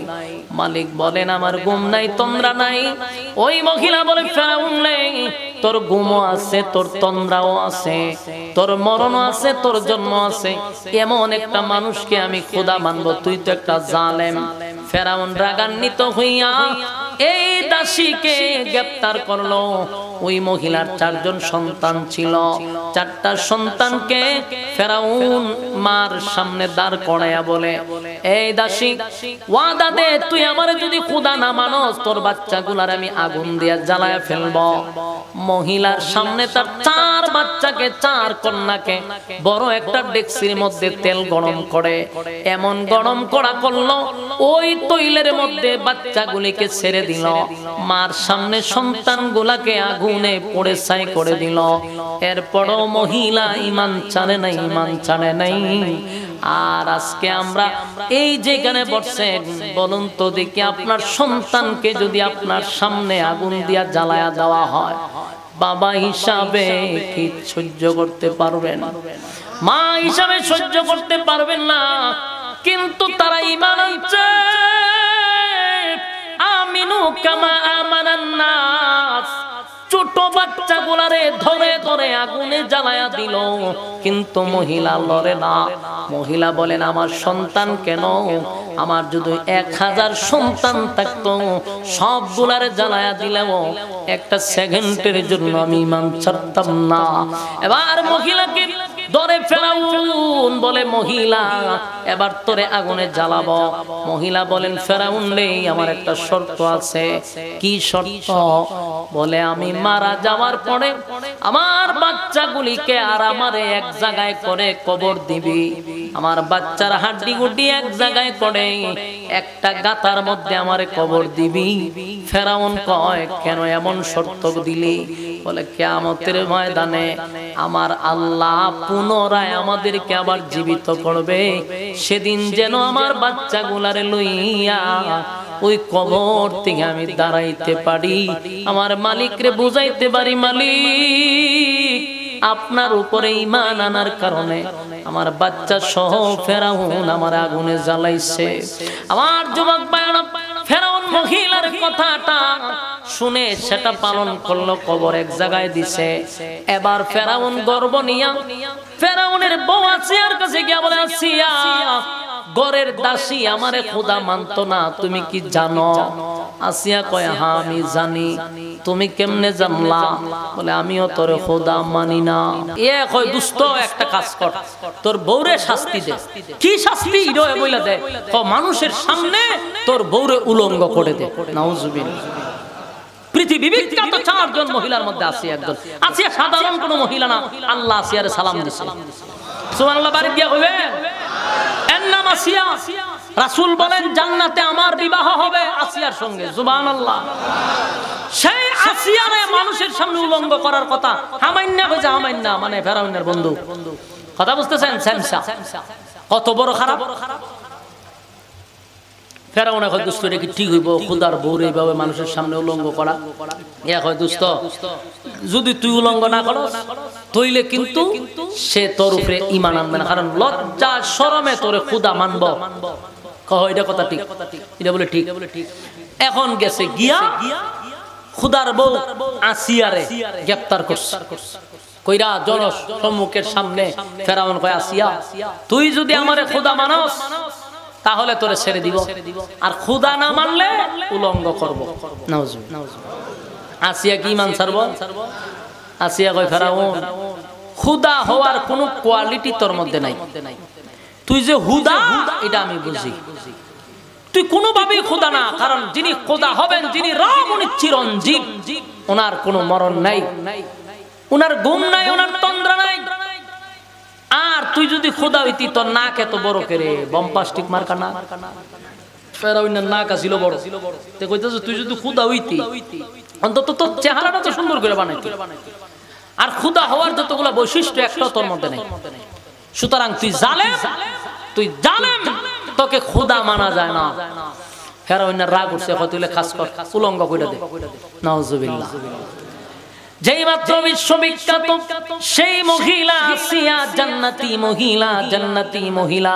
মালিক বলেন আমার ঘুম নাই, তন্দ্রা নাই। ওই মহিলা বলে ফেরাউন রে তোর ঘুমও আছে, তোর তন্দ্রাও আছে, তোর মরণও আছে, তোর জন্ম আছে, এমন একটা মানুষকে আমি খোদা মানবো? তুই তো একটা জালেম। ফেরাউন রাগান্বিত হইয়া এই দাসীকে গ্রেফতার করলো। ওই মহিলার 4 জন সন্তান ছিল, 4টা সন্তানকে ফেরাউন মার সামনে দাঁড় করাইয়া বলে এই দাসী ওয়াদা দে তুই আমারে যদি খোদা না মানস তোর বাচ্চাগুলার আমি আগুন দিয়া জ্বালায়া ফেলবো। মহিলার সামনে তার 4 বাচ্চাকে, 4 কন্যাকে বড় একটা ডেকচির মধ্যে তেল গরম করে, এমন গরম করা করলো ওই তৈলের মধ্যে বাচ্চাগুলিকে ছেড়ে দিল। মার সামনে সন্তানগুলাকে আগুনে পড়ে ছাই করে দিল। এরপরও মহিলা ঈমান ছাড়ে নাই, ঈমান ছাড়ে নাই। আর আজকে আমরা এই যেখানে বসছেন, বলুন তো দেখি আপনার সন্তানকে যদি আপনার সামনে আগুন দিয়া জ্বালায়া দেওয়া হয়, বাবা হিসাবে কি সহ্য করতে পারবেন? মা হিসাবে সহ্য করতে পারবেন না। কিন্তু তারা ঈমান আনছে। আমিনু কামা আমানান নাস, ছোট বাচ্চাগুলারে ধরে ধরে আগুনে জ্বালায়া দিল, কিন্তু মহিলা লড়ে না। মহিলা বলেন আমার সন্তান কেন? আমার যদি 1000 সন্তান থাকতো সবগুলারে জ্বালায়া দিলেও একটা সেকেন্ডের জন্য আমি ঈমান ছাড়তাম না। এবার মহিলাকে ধরে ফেরাউন বলে মহিলা এবার তোরে আগুনে জ্বালাবো। মহিলা বলেন ফেরাউন রে আমার একটা শর্ত আছে। কি শর্ত? বলে আমি মারা যাওয়ার পরে আমার বাচ্চাগুলিকে আর আমারে এক জায়গায় করে কবর দিবি, আমার বাচ্চার হাড্ডি গুড্ডি এক জায়গায় করে একটা গাতার মধ্যে আমারে কবর দিবি। ফেরাউন কয় কেন এমন শর্ত দিলি? বলে কিয়ামতের ময়দানে আমার আল্লাহ পুনরায় আমাদেরকে আবার জীবিত করবে, সেদিন যেন আমার বাচ্চাগুলারে লইয়া ওই কবর থেকে আমি দাঁড়াইতে পারি, আমার মালিকরে বুঝাইতে পারি, মালিক আপনার উপরে ঈমান আনার কারণে আমার বাচ্চা সহ ফেরাউন আমার আগুনে জ্বালাইছে। আমার যুবক ভাইরা, ফেরাউন মহিলার কথাটা শুনে সেটা পালন করলো, কবর এক জায়গায় দিছে। এবার ফেরাউন গর্ব নিয়া ফেরাউনের বউ আসিয়ার কাছে গিয়া বলে, আসিয়া ঘরের দাসী আমারে খোদা মানতো না, তুমি কি জানো? আসিয়া কয়, হ্যাঁ আমি জানি। তুমি কেমনে জানলা? বলে, আমিও তোরে খোদা মানি না। এ কয়, দুষ্ট একটা কাজ কর, তোর বউরে শাস্তি দে। কি শাস্তি? ইরোয় বইলা দে, মানুষের সামনে তোর বউরে উলঙ্গ করে দে। নাউজুবিল্লাহ। পৃথিবী বিখ্যাত 4 জন মহিলার মধ্যে আসিয়া একজন। আসিয়া সাধারণ কোনো মহিলা না, আল্লাহ আসিয়ারে সালাম দিছে। সুবহানাল্লাহ। বাড়ি গিয়া কইবে, এর নাম আসিয়া। রাসূল বলেন, জান্নাতে আমার বিবাহ হবে আসিয়ার সঙ্গে। সুবহানাল্লাহ। সেই আসিয়ারে মানুষের সামনে উলঙ্গ করার কথা হামাইন্না কইছে। হামাইন্না মানে ফেরাউনের বন্ধু। কথা বুঝতেছেন? সেমসা কত বড় খারাপ। ফেরাউন কয়, দুষ্ট রে কি ঠিক হইব খোদার বউরে এইভাবে মানুষের সামনে উলঙ্গ করা? ইয়া কয়, দুষ্ট যদি তুই উলঙ্গ না করস তইলে কিন্তু সে তোর উপরে ঈমান আনবে না, কারণ লজ্জা শরমে তোরে খোদা মানব। কয়, এটা কথা ঠিক। এটা বলে ঠিক। এখন গেছে গিয়া খোদার বউ আসিয়ারে গ্রেফতার করছে। কইরা জনসম্মুখের সামনে ফেরাউন কয়, আসিয়া তুই যদি আমারে খোদা মানস তাহলে তোরে ছেড়ে দিব, আর খোদা না মানলে উলঙ্গ করব। নাউজুবিল্লাহ। আসিয়া কি ঈমান ছাড়বো? আসিয়া কয়, ফেরাউন খোদা হওয়ার কোনো কোয়ালিটি তোর মধ্যে নাই। তুই যে হুদা এটা আমি বুঝি, তুই কোনোভাবেই খোদা না। কারণ যিনি খোদা হবেন, যিনি রাম, উনি চিরঞ্জীব, ওনার কোনো মরণ নাই, ওনার ঘুম নাই, ওনার তন্দ্রা নাই। আর তুই যদি খোদা হইতি, তোর নাক এত বড় করে বম্পাস্টিক মার্কা না। ফেরাউনের নাক আছিল বড়। তে কইতাছে, তুই যদি খোদা হইতি অন্তত তোর চেহারাটা তো সুন্দর করে বানাইতি। আর খোদা হওয়ার যতগুলো বৈশিষ্ট্য একটা তোর মধ্যে নাই। সুতরাং তুই জালেম, তুই জালেম, তোকে খোদা মানা যায় না। ফেরাউনের রাগ উঠছে, তুইলে খাস কর, উলঙ্গ কইরা দে। নাউজুবিল্লাহ। যেই মাত্র বিশ্ববিখ্যাত সেই মহিলা আসিয়া, জান্নাতি মহিলা, জান্নাতি মহিলা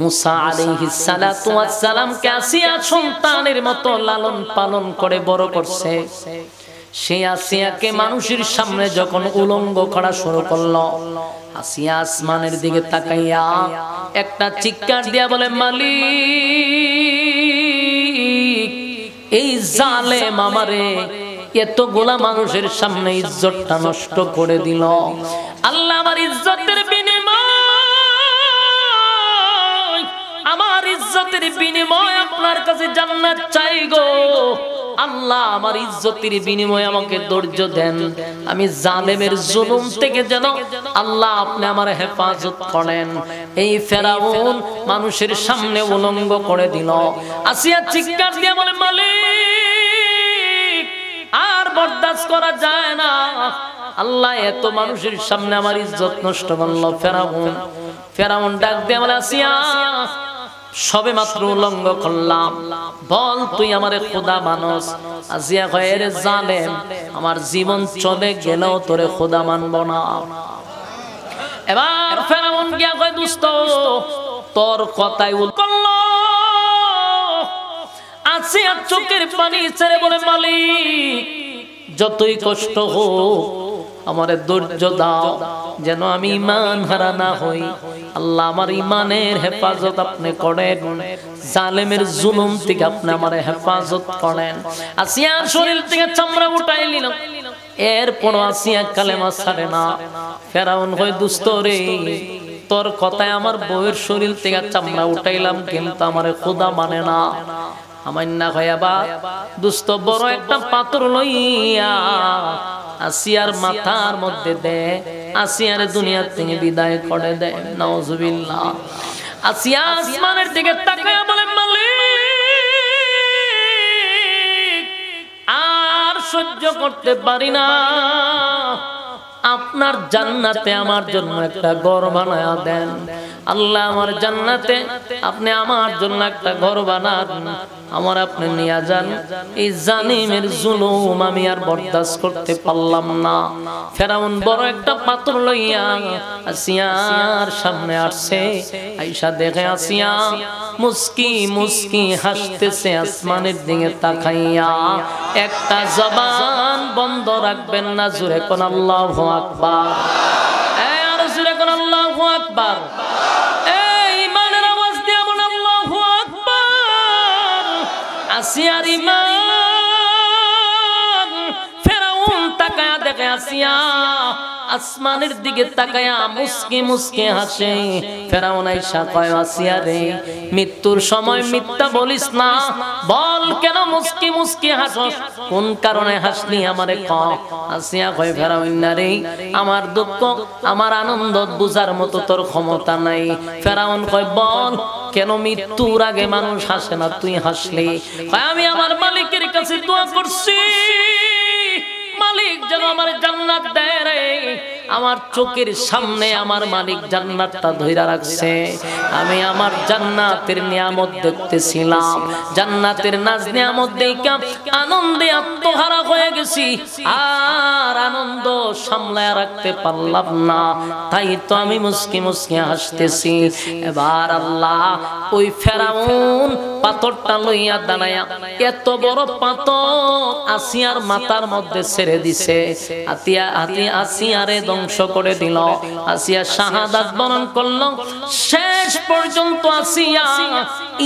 মুসা আলাইহিস সালাতু ওয়াস সালাম কে আসিয়া সন্তানের মতো লালন পালন করে বড় করছে। সেই আসিয়াকে মানুষের সামনে যখন উলঙ্গ করা শুরু করলো, আসিয়া আসমানের দিকে তাকাইয়া একটা চিৎকার দিয়া বলে, মালিক এই জালেম আমারে এতগুলা মানুষের সামনে ইজ্জতটা নষ্ট করে দিল। আল্লাহ আমার ইজ্জতের বিনিময়, আমার ইজ্জতের বিনিময় আপনার কাছে জান্নাত চাই গো আল্লাহ। আমার ইজ্জতের বিনিময়ে আমাকে ধৈর্য দেন, আমি জালেমের জুলুম থেকে যেন আল্লাহ আপনি আমার হেফাজত করেন। এই ফেরাউন মানুষের সামনে উলঙ্গ করে দিল। আসিয়া চিৎকার দিয়ে বলে, মালিক আর বরদাস্ত করা যায় না, আল্লাহ এত মানুষের সামনে আমার ইজ্জত নষ্ট করলো। ফেরাউন ডাক দিয়ে বলে, আসিয়া সবে মাত্র উলঙ্গ করলাম, বল তুই আমারে খোদা মানস? আসিয়া কয়, এরে জালেম, আমার জীবন চলে গেলেও তোরে খোদা মানব না। এবার ফেরাউন গিয়া কয়, দুষ্ট তোর কথাই করলো। আসিয়া চোখের পানি ছেড়ে বলে, মালিক যতই কষ্ট হোক আমারে ধৈর্য দাও, যেন আমি ঈমান হারা না হই। আল্লাহ আমার ঈমানের হেফাজত আপনি করেন, জালেমের জুলুম থেকে আপনি আমারে হেফাজত করেন। আসিয়ার শরীর থেকে চামড়া উঠাই নিল, এরপর আসিয়া কালেমা ছাড়ে না। ফেরাউন কয়, দুষ্ট রে, তোর কথায় আমার বউয়ের শরীর থেকে চামড়া উঠাইলাম, কিন্তু আমারে খোদা মানে না। আমার না হইয়াবা দুষ্ট বড় একটা পাথর লইয়া আসিয়ার মাথার মধ্যে দে, আসিয়ার দুনিয়া থেকে বিদায় করে দে। নাউজুবিল্লাহ। আসিয়া আসমানের দিকে তাকায় বলে, মালিক আর সহ্য করতে পারি না, আপনার জান্নাতে আমার জন্য একটা ঘর বানায় দেন। আল্লাহ আমার জান্নাতে আপনি আমার জন্য একটা ঘর বানান, আমার আপনি নিয়ে যান। এই জালিমের জুলুম আমি আর বরদাস্ত করতে পারলাম না। ফেরাউন বড় একটা পাথর লইয়া আসিয়ার সামনে আসছে। আয়েশা দেখে আসিয়া মুস্কি মুস্কি হাসতেছে আসমানের দিকে তাকাইয়া। একটা জবান বন্ধ রাখবেন না, জোরে কোন আল্লাহু আকবার। আর জোরে কোন আল্লাহু আকবার। ঈমানের আওয়াজ দিয়ে বল আল্লাহু আকবার। আসিয়ার ঈমান। ফেরাউন তাকায়া দেখে আসিয়া আসমানের দিকে তাকায়া মুস্কি মুস্কি হাসে। ফেরাউন আয়েশা কয় আসিয়া রে, মৃত্যুর সময় মিথ্যা বলিস না, বল কেন মুস্কি মুস্কি হাসস, কোন কারণে হাসলি আমারে ক। আসিয়া কয় ফেরাউন না রে, আমার দুঃখ আমার আনন্দ বুঝার মতো তোর ক্ষমতা নাই। ফেরাউন কয় বল কেন মৃত্যুর আগে মানুষ হাসে না, তুই হাসলি। কয় আমি আমার মালিকের কাছে দোয়া করছি, মালিক যেন আমার জান্নাত দেয় রে। আমার চোখের সামনে আমার মালিক জান্নাতটা ধইরা রাখছে। আমি আমার জান্নাতের নিয়ামত দেখতেছিলাম, জান্নাতের নাজ নিয়ামত দেখে আনন্দে আত্মহারা হয়ে গেছি, আর আনন্দ সামলায় রাখতে পারলাম না, তাই তো আমি মুস্কি মুস্কি হাসতেছি। এবার আল্লাহ ওই ফেরাউন পাথরটা লইয়া দাঁড়ায়া, এত বড় পাথর আসিয়ার মাথার মধ্যে ছেড়ে দিছে। আসিয়ারে ধ্বংস করে দিল। আসিয়া শাহাদাত বরণ করল। শেষ পর্যন্ত আসিয়া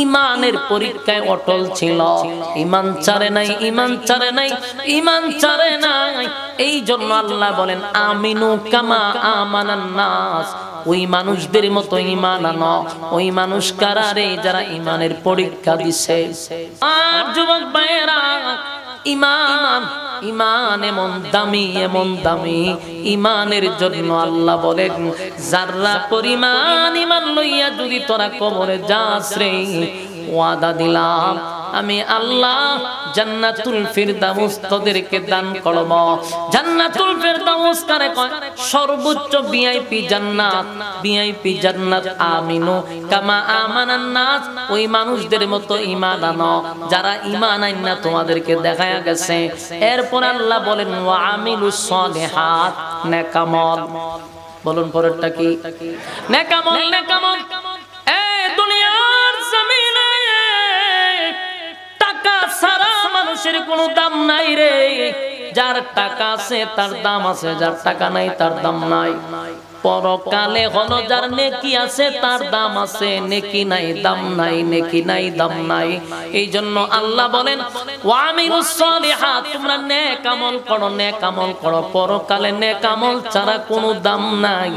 ঈমানের পরীক্ষায় অটল ছিল। ঈমান ছাড়ে নাই, ঈমান ছাড়ে নাই, ঈমান ছাড়ে নাই। এই জন্য আল্লাহ বলেন আমিনু কামা আমানান নাস। ওই মানুষদের মতো ঈমান আনো। ওই মানুষ কারা রে, যারা ঈমানের পরীক্ষা দিছে। আর যুবক ভাইয়েরা, ঈমান ঈমান এমন দামি, এমন দামি, ঈমানের জন্য আল্লাহ বলেন যারা পরিমাণ ঈমান লইয়া যদি তোরা কবরে যাস রে, ওয়াদা দিলাম আমি আল্লাহ জান্নাতুল ফিরদাউস তোদেরকে দান করব। জান্নাতুল ফিরদাউস কারে কয়? সর্বোচ্চ ভিআইপি জান্নাত, ভিআইপি জান্নাত। আমিনু কামা আমানান নাস। ওই মানুষদের মতো ঈমান আনো যারা ঈমান আইনা তোমাদেরকে দেখায়া গেছে। এরপর আল্লাহ বলেন ওয়া আমিলুস সলিহাত, নেকামল। বলুন পরেরটা কি? নেকামল। নেকামল এই দুনিয়ার জমিনে টাকা ছাড়া মানুষের কোনো দাম নাই রে। যার টাকা আছে তার দাম আছে, যার টাকা নাই তার দাম নাই। পরকালে হলো যার নেকি আছে তার দাম আছে, নেকি নাই দাম নাই, নেকি নাই দাম নাই। এই জন্য আল্লাহ বলেন ওয়া আমিলুস সলিহাত, তোমরা নেক আমল করো, নেক আমল করো। পরকালে নেক আমল ছাড়া কোনো দাম নাই।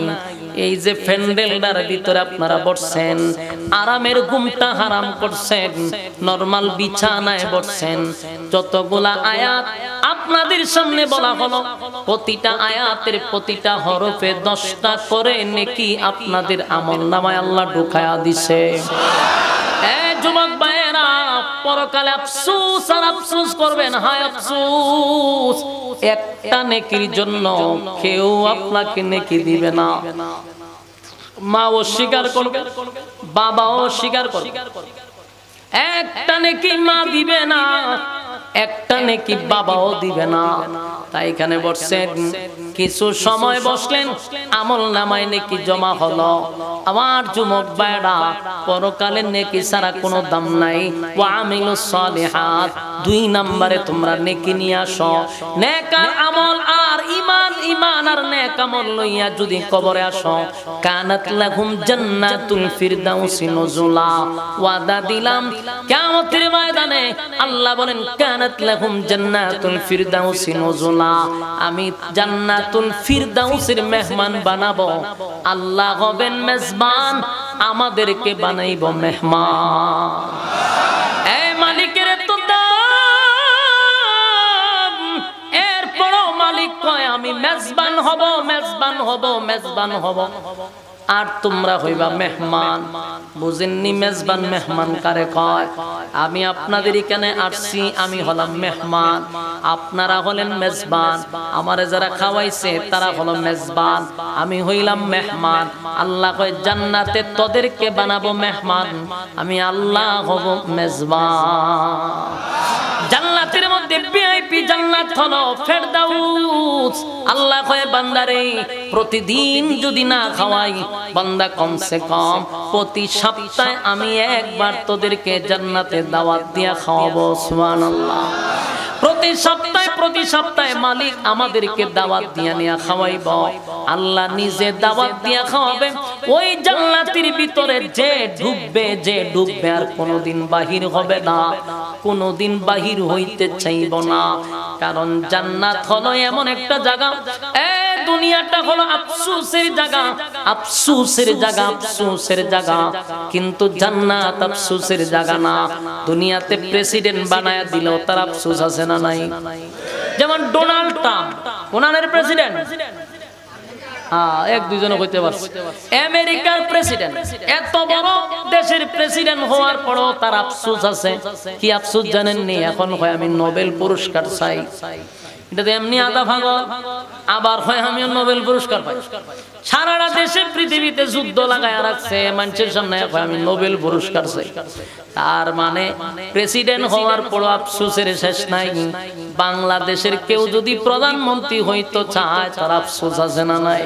এই যে প্যান্ডেলটার ভিতরে আপনারা বসছেন, আরামের ঘুমটা হারাম করছেন, নরমাল বিছানায় বসছেন। যতগুলা আয়াত আপনাদের সামনে বলা হলো, প্রতিটা আয়াতের প্রতিটা হরফে 10টা করে নেকি আপনাদের আমলনামায় আল্লাহ ঢুকায়া দিছে। যুবক ভাইয়েরা, পরকালে আফসোস আর আফসোস করবেন, হায় আফসোস। একটা নেকির জন্য কেউ আপনাকে নেকি দিবে না। মা অস্বীকার করবে, বাবাও অস্বীকার করবে। একটা নেকি মা দিবে না, একটা নেকি বাবাও দিবে না। তাই এখানে বসছেন, কিছু সময় বসলেন, আমল নামায় নেকি জমা হলো। আমার যুবক ভাইরা, পরকালে নেকি ছাড়া কোনো দাম নাই। ওয়া আমিলুস সলিহাত, 2 নম্বরে তোমরা নেকি নিয়ে আসো। নেকার আমল আর ঈমান, ঈমান আর নেক আমল লইয়া যদি কবরে আসো, কানাত লাহুম জান্নাতুল ফিরদাউসি নুজুলা। ওয়াদা দিলাম কিয়ামতের ময়দানে আল্লাহ বলেন কানাত লাহুম জান্নাতুল ফিরদাউসি নুজুলা। আমি জান্নাতুল ফিরদাউসের মেহমান বানাবো। আল্লাহ হবেন মেজবান, আমাদেরকে বানাইব মেহমান। এই মালিকের তো দাম। এরপরও মালিক কয় আমি মেজবান হব, মেজবান হব, মেজবান হব। আর তোমরা হইবা মেহমান। বুঝেননি মেজবান মেহমান কারে কয়? আমি আপনাদের এখানে আসছি, আমি হলাম মেহমান, আপনারা হলেন মেজবান। আমারে যারা খাওয়াইছে তারা হলো মেজবান, আমি হইলাম মেহমান। আল্লাহ কয় জান্নাতে তোদেরকে বানাবো মেহমান, আমি আল্লাহ হব মেজবান। জান্নাতের মধ্যে ভিআইপি জান্নাত হলো ফেরদাউস। আল্লাহ কয় বান্দারে প্রতিদিন যদি না খাওয়াই, বান্দা কমসে কম প্রতি সপ্তাহে আমি একবার তোদেরকে জান্নাতে দাওয়াত দিয়া খাওয়াবো। সুবহানাল্লাহ। প্রতি সপ্তাহে মালিক আমাদেরকে দাওয়াত দিয়া নিয়া খাওয়াইব। আল্লাহ নিজে দাওয়াত দিয়া খাওয়াবে। ওই জান্নাতের ভিতরে যে ডুববে আর কোনোদিন বাহির হবে না, কোনোদিন বাহির হইতে চাইব না। কারণ জান্নাত হলো এমন একটা জায়গা, দুনিয়াটা হলো আফসোসের জায়গা, আফসোসের জায়গা, আফসোসের জায়গা। কিন্তু জান্নাত আফসোসের জায়গা না। দুনিয়াতে প্রেসিডেন্ট বানায়া দিল, তার আফসোস আছে না নাই? যেমন ডোনাল্ড ট্রাম্প, কোনানের প্রেসিডেন্ট, এক দুইজন হইতে পারছে, আমেরিকার প্রেসিডেন্ট। এত বড় দেশের প্রেসিডেন্ট হওয়ার পরও তার আফসোস আছে। কি আফসোস জানেননি? এখন হয় আমি নোবেল পুরস্কার চাই। এটা তো এমনি আধা ভাগল, আবার হয় আমিও নোবেল পুরস্কার পাই। সারাটা দেশে পৃথিবীতে যুদ্ধ লাগায় রাখছে, মানুষের সামনে আমি নোবেল পুরস্কার চাই। তার মানে প্রেসিডেন্ট হওয়ার পর আফসোসের শেষ নাই। বাংলাদেশের কেউ যদি প্রধানমন্ত্রী হইতো চায়, তার আফসোস আছে না নাই?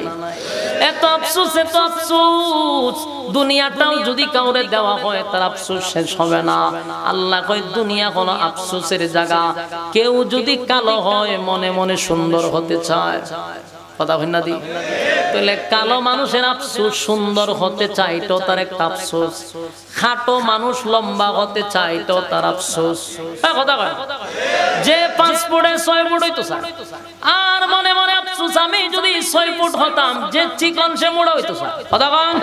এত আফসোস, এত আফসোস। দুনিয়াটাও যদি কাউরে দেওয়া হয়, তার আফসোস শেষ হবে না। আল্লাহ কয় দুনিয়া হলো আফসোসের জায়গা। কেউ যদি কালো হয়, মনে মনে সুন্দর হতে চায়, কথা হয় না দি? তাহলে কালো মানুষের আফসোস, সুন্দর হতে চাইতো তার একটা আফসোস। খাটো মানুষ লম্বা হতে চাইতো তার আফসোস। কথা কয় যে 5 ফুটে 6 ফুট হইতো স্যার, আর মনে মনে আফসোস আমি যদি 6 ফুট হতাম। যে চিকন সে মোড়া হইতো স্যার, কথা কন।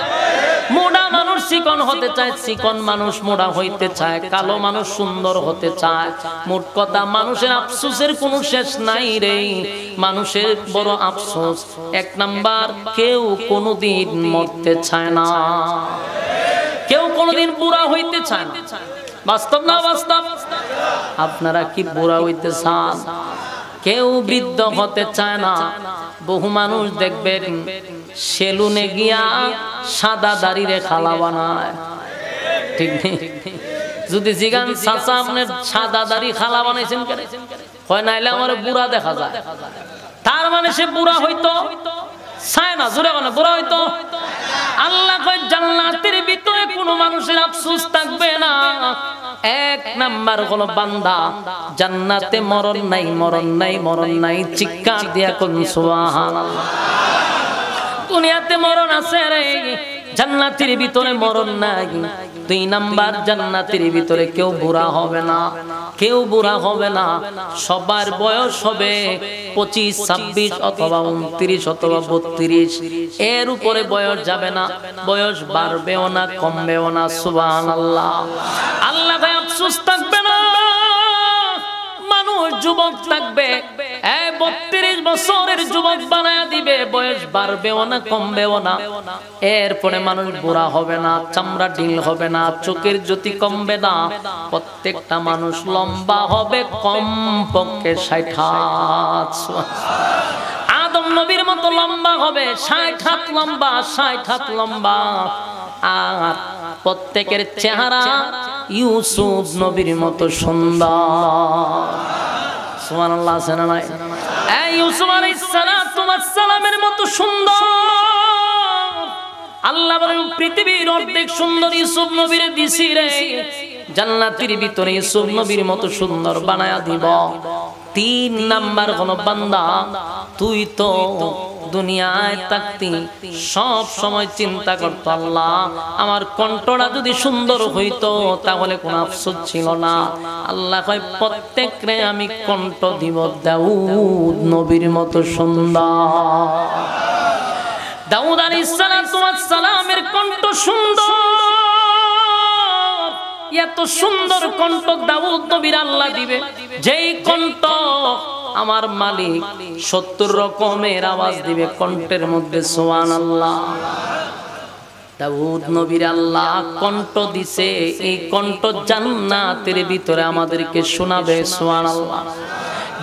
মোড়া মানুষ চিকন হতে চায়, চিকন মানুষ মোড়া হইতে চায়, কালো মানুষ সুন্দর হতে চায়। মোট কথা মানুষের আফসোসের কোনো শেষ নাই রে। মানুষের বড় আফসোস, 1 নাম্বার, কেউ কোনোদিন মরতে চায় না, কেউ কোনোদিন বুড়া হইতে চায় না। বাস্তব না বাস্তব? আপনারা কি বুড়া হইতে চান? কেউ বৃদ্ধ হতে চায় না। বহু মানুষ দেখবেন সেলুনে গিয়া সাদা দাড়িরে খালা বানায়, ঠিক নেই? যদি জিগান চাচা আপনার সাদা দাড়ি খালা বানাইছেন কেন? হয় নাইলে আমার বুড়া দেখা যায়। তার মানে সে বুড়া হইতো চায় না। জোরে বলে বুড়া হইতো। আল্লাহ কয় জান্নাতের ভিতরে কোনো মানুষের আফসোস থাকবে না। 1 নাম্বার হলো বান্দা জান্নাতে মরণ নাই, মরণ নাই, মরণ নাই। চিৎকার দিয়া কোন সুবহানাল্লাহ। দুনিয়াতে মরণ আছে রে, জান্নাতের ভিতরে মরণ নাই। 2 নাম্বার, জান্নাতের ভিতরে কেউ বুড়া হবে না, কেউ বুড়া হবে না। সবার বয়স হবে 25, 26 অথবা 29 অথবা 32। এর উপরে বয়স যাবে না। বয়স বাড়বেও না, কমবেও না। সুবহানাল্লাহ। আল্লাহ ভাই আফসোস থাকবে না। মানুষ যুবক থাকবে, 32 বছরের যুবক বানায় দিবে। বয়স বাড়বেও না, কমবেও না। এরপরে মানুষ বুড়া হবে না, চামড়া ঢিল হবে না, চোখের জ্যোতি কমবে না। প্রত্যেকটা মানুষ লম্বা হবে কমপক্ষে 60 হাত। আদম নবীর মতো লম্বা হবে, 60 হাত লম্বা, 60 হাত লম্বা। আর প্রত্যেকের চেহারা ইউসুফ নবীর মতো সুন্দর। সুবহানাল্লাহ। আছে না নাই? এই ইউসুফ আলাইহিস সালামের মতো সুন্দর। আল্লাহ বলেন পৃথিবীর অর্ধেক সুন্দর ইউসুফ নবীর দিছি রে। জান্নাতের ভিতরে ইউসুফ নবীর মতো সুন্দর বানায়া দিব। 3 নাম্বার হলো বান্দা, তুই তো দুনিয়ায় থাকতি সব সময় চিন্তা করতো, আল্লাহ আমার কণ্ঠটা যদি সুন্দর হইতো তাহলে কোনো আফসোস ছিল না। আল্লাহ কয় প্রত্যেকরে আমি কণ্ঠ দিব দাউদ নবীর মতো সুন্দর। দাউদ আলাইহিস সালামের কণ্ঠ সুন্দর। এত সুন্দর কণ্ঠ দাউদ নবীর আল্লাহ দিবে, যেই কণ্ঠ আমার মালিক 70 রকমের আওয়াজ দিবে কণ্ঠের মধ্যে। সুবহানাল্লাহ। দাউদ নবীর আল্লাহ কণ্ঠ দিছে, এই কণ্ঠ জান্নাতের ভিতরে আমাদেরকে শোনাবে। সুবহানাল্লাহ।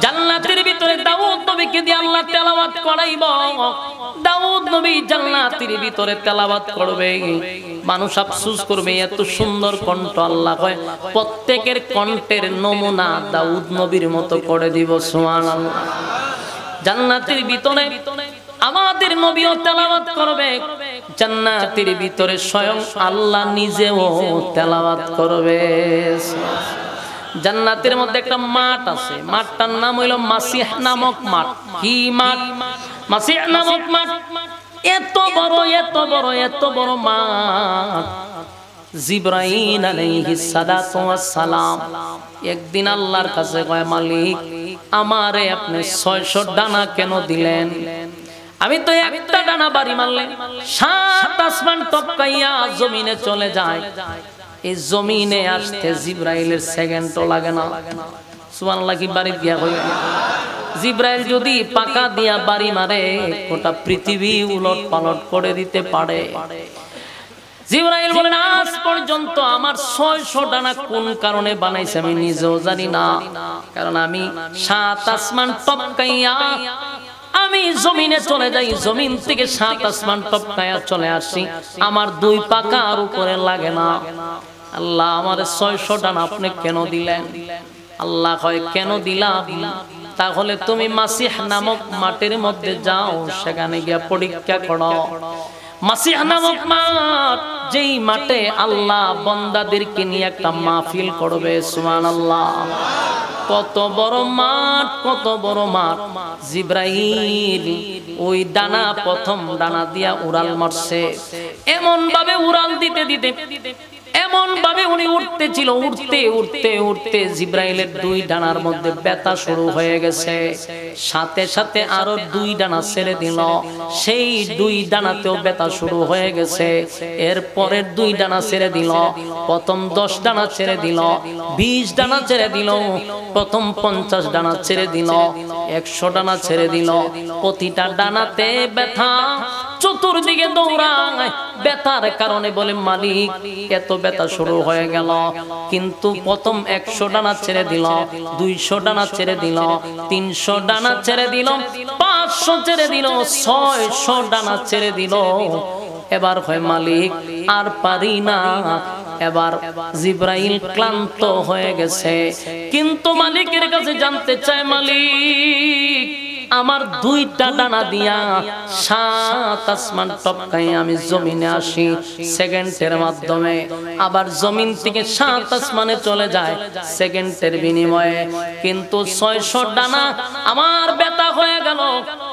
জান্নাতের ভিতরে দাউদ নবীকে দিয়ে আল্লাহ তেলাওয়াত করাইব। দাউদ নবী জান্নাতের ভিতরে তেলাওয়াত করবে, মানুষ আফসোস করবে এত সুন্দর কণ্ঠ। আল্লাহ কয় প্রত্যেকের কণ্ঠের নমুনা দাউদ নবীর মতো করে দিব। সুবহানাল্লাহ। জান্নাতের ভিতরে আমাদের নবীও তেলাওয়াত করবে, জান্নাতের ভিতরে স্বয়ং আল্লাহ নিজেও তেলাওয়াত করবে। জান্নাতের মধ্যে একটা মাঠ আছে, মাঠটার নাম হইল মাসিহ নামক মাঠ। কি মাঠ? মাসিহ নামক মাঠ। এত বড় এত বড় এত বড় মাঠ। জিবরাইল আলাইহিস সালাতু ওয়াস সালাম একদিন আল্লাহর কাছে কয়, মালিক আমারে আপনি 600 ডানা কেন দিলেন? আমি তো একটা ডানা বাড়ি মারলে 7 আসমান টপকাইয়া জমিনে চলে যায়। এই জমিনে আসতে জিবরাইলের সেকেন্ডও লাগে না। সুবহানাল্লাহ। কি বাড়ি দিয়া হই? জিবরাইল যদি পাকা দিয়া বাড়ি মারে গোটা পৃথিবী উলট পালট করে দিতে পারে। জিবরাইল বলেন, আজ পর্যন্ত আমার 600 ডানা কোন কারণে বানাইছে আমি নিজেও জানি না, কারণ আমি 7 আসমান টপকাইয়া আমি জমিনে চলে যাই, জমিন থেকে 7 আসমান টপকাইয়া চলে আসি, আমার 2 পাকার উপরে লাগে না। আল্লাহ আমার 600 ডানা আপনি কেন দিলেন? আল্লাহ কয়, কেন দিলাম? তাহলে তুমি মাসিহ নামক মাঠের মধ্যে যাও, সেখানে গিয়া পরীক্ষা করো। মাসিহ নামক মাঠ, যেই মাঠে আল্লাহ বান্দাদেরকে নিয়ে একটা মাহফিল করবে। সুবহানাল্লাহ। কত বড় মাঠ, কত বড় মাঠ। জিবরাইল ওই ডানা, প্রথম ডানা দিয়া উড়াল মারছে। এমন ভাবে উড়াল দিতে দিতে এমন ভাবে উনি উঠতেছিল, উঠতে উঠতে উঠতে জিবরাইলের 2 ডানার মধ্যে ব্যথা শুরু হয়ে গেছে। সাথে সাথে আরো 2 ডানা ছেড়ে দিল, সেই 2 ডানাতেও ব্যথা শুরু হয়ে গেছে। এর পরের 2 ডানা ছেড়ে দিল, প্রথম 10 ডানা ছেড়ে দিল, 20 ডানা ছেড়ে দিল, প্রথম 50 ডানা ছেড়ে দিল, 100 ডানা ছেড়ে দিল। প্রতিটা ডানাতে ব্যথা, চতুর্দিকে দৌড়ায়। ব্যথার কারণে বলে, মালিক এত ব্যথা শুরু হয়ে গেল। কিন্তু প্রথম 100 ডানা ছেড়ে দিল, 200 ডানা ছেড়ে দিল, 300 ডানা ছেড়ে দিল, 500 ছেড়ে দিল, 600 ডানা ছেড়ে দিল। এবার হয় মালিক আর পারি না। এবার জিবরাইল ক্লান্ত হয়ে গেছে, কিন্তু মালিকের কাছে জানতে চায়, মালিক আমার 2টা ডানা দিয়া 7 আসমান টপকাই আমি জমিনে আসি সেকেন্ডের মাধ্যমে, আবার জমিন থেকে 7 আসমানে চলে যায় সেকেন্ডের বিনিময়ে। কিন্তু 600 ডানা আমার ব্যথা হয়ে গেল।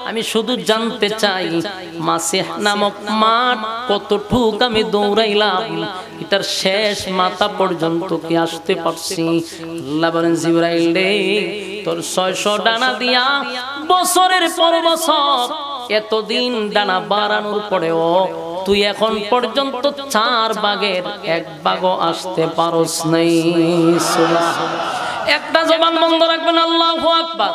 আমি শুধু জানতে চাই, মাসিহ নামক মাঠ কতটুক আমি দৌড়াইলাম, এটার শেষ মাথা পর্যন্ত কি আসতে পারছি? আল্লাহ বলেন, জিবরাইল রে, তোর 600 ডানা দিয়া বছরের পর বছর এতদিন ডানা বাড়ানোর পরেও তুই এখন পর্যন্ত 4 ভাগের 1 ভাগও আসতে পারস নাই। সুবহানাল্লাহ। একটা জবান বন্ধ রাখবেন, আল্লাহু আকবার।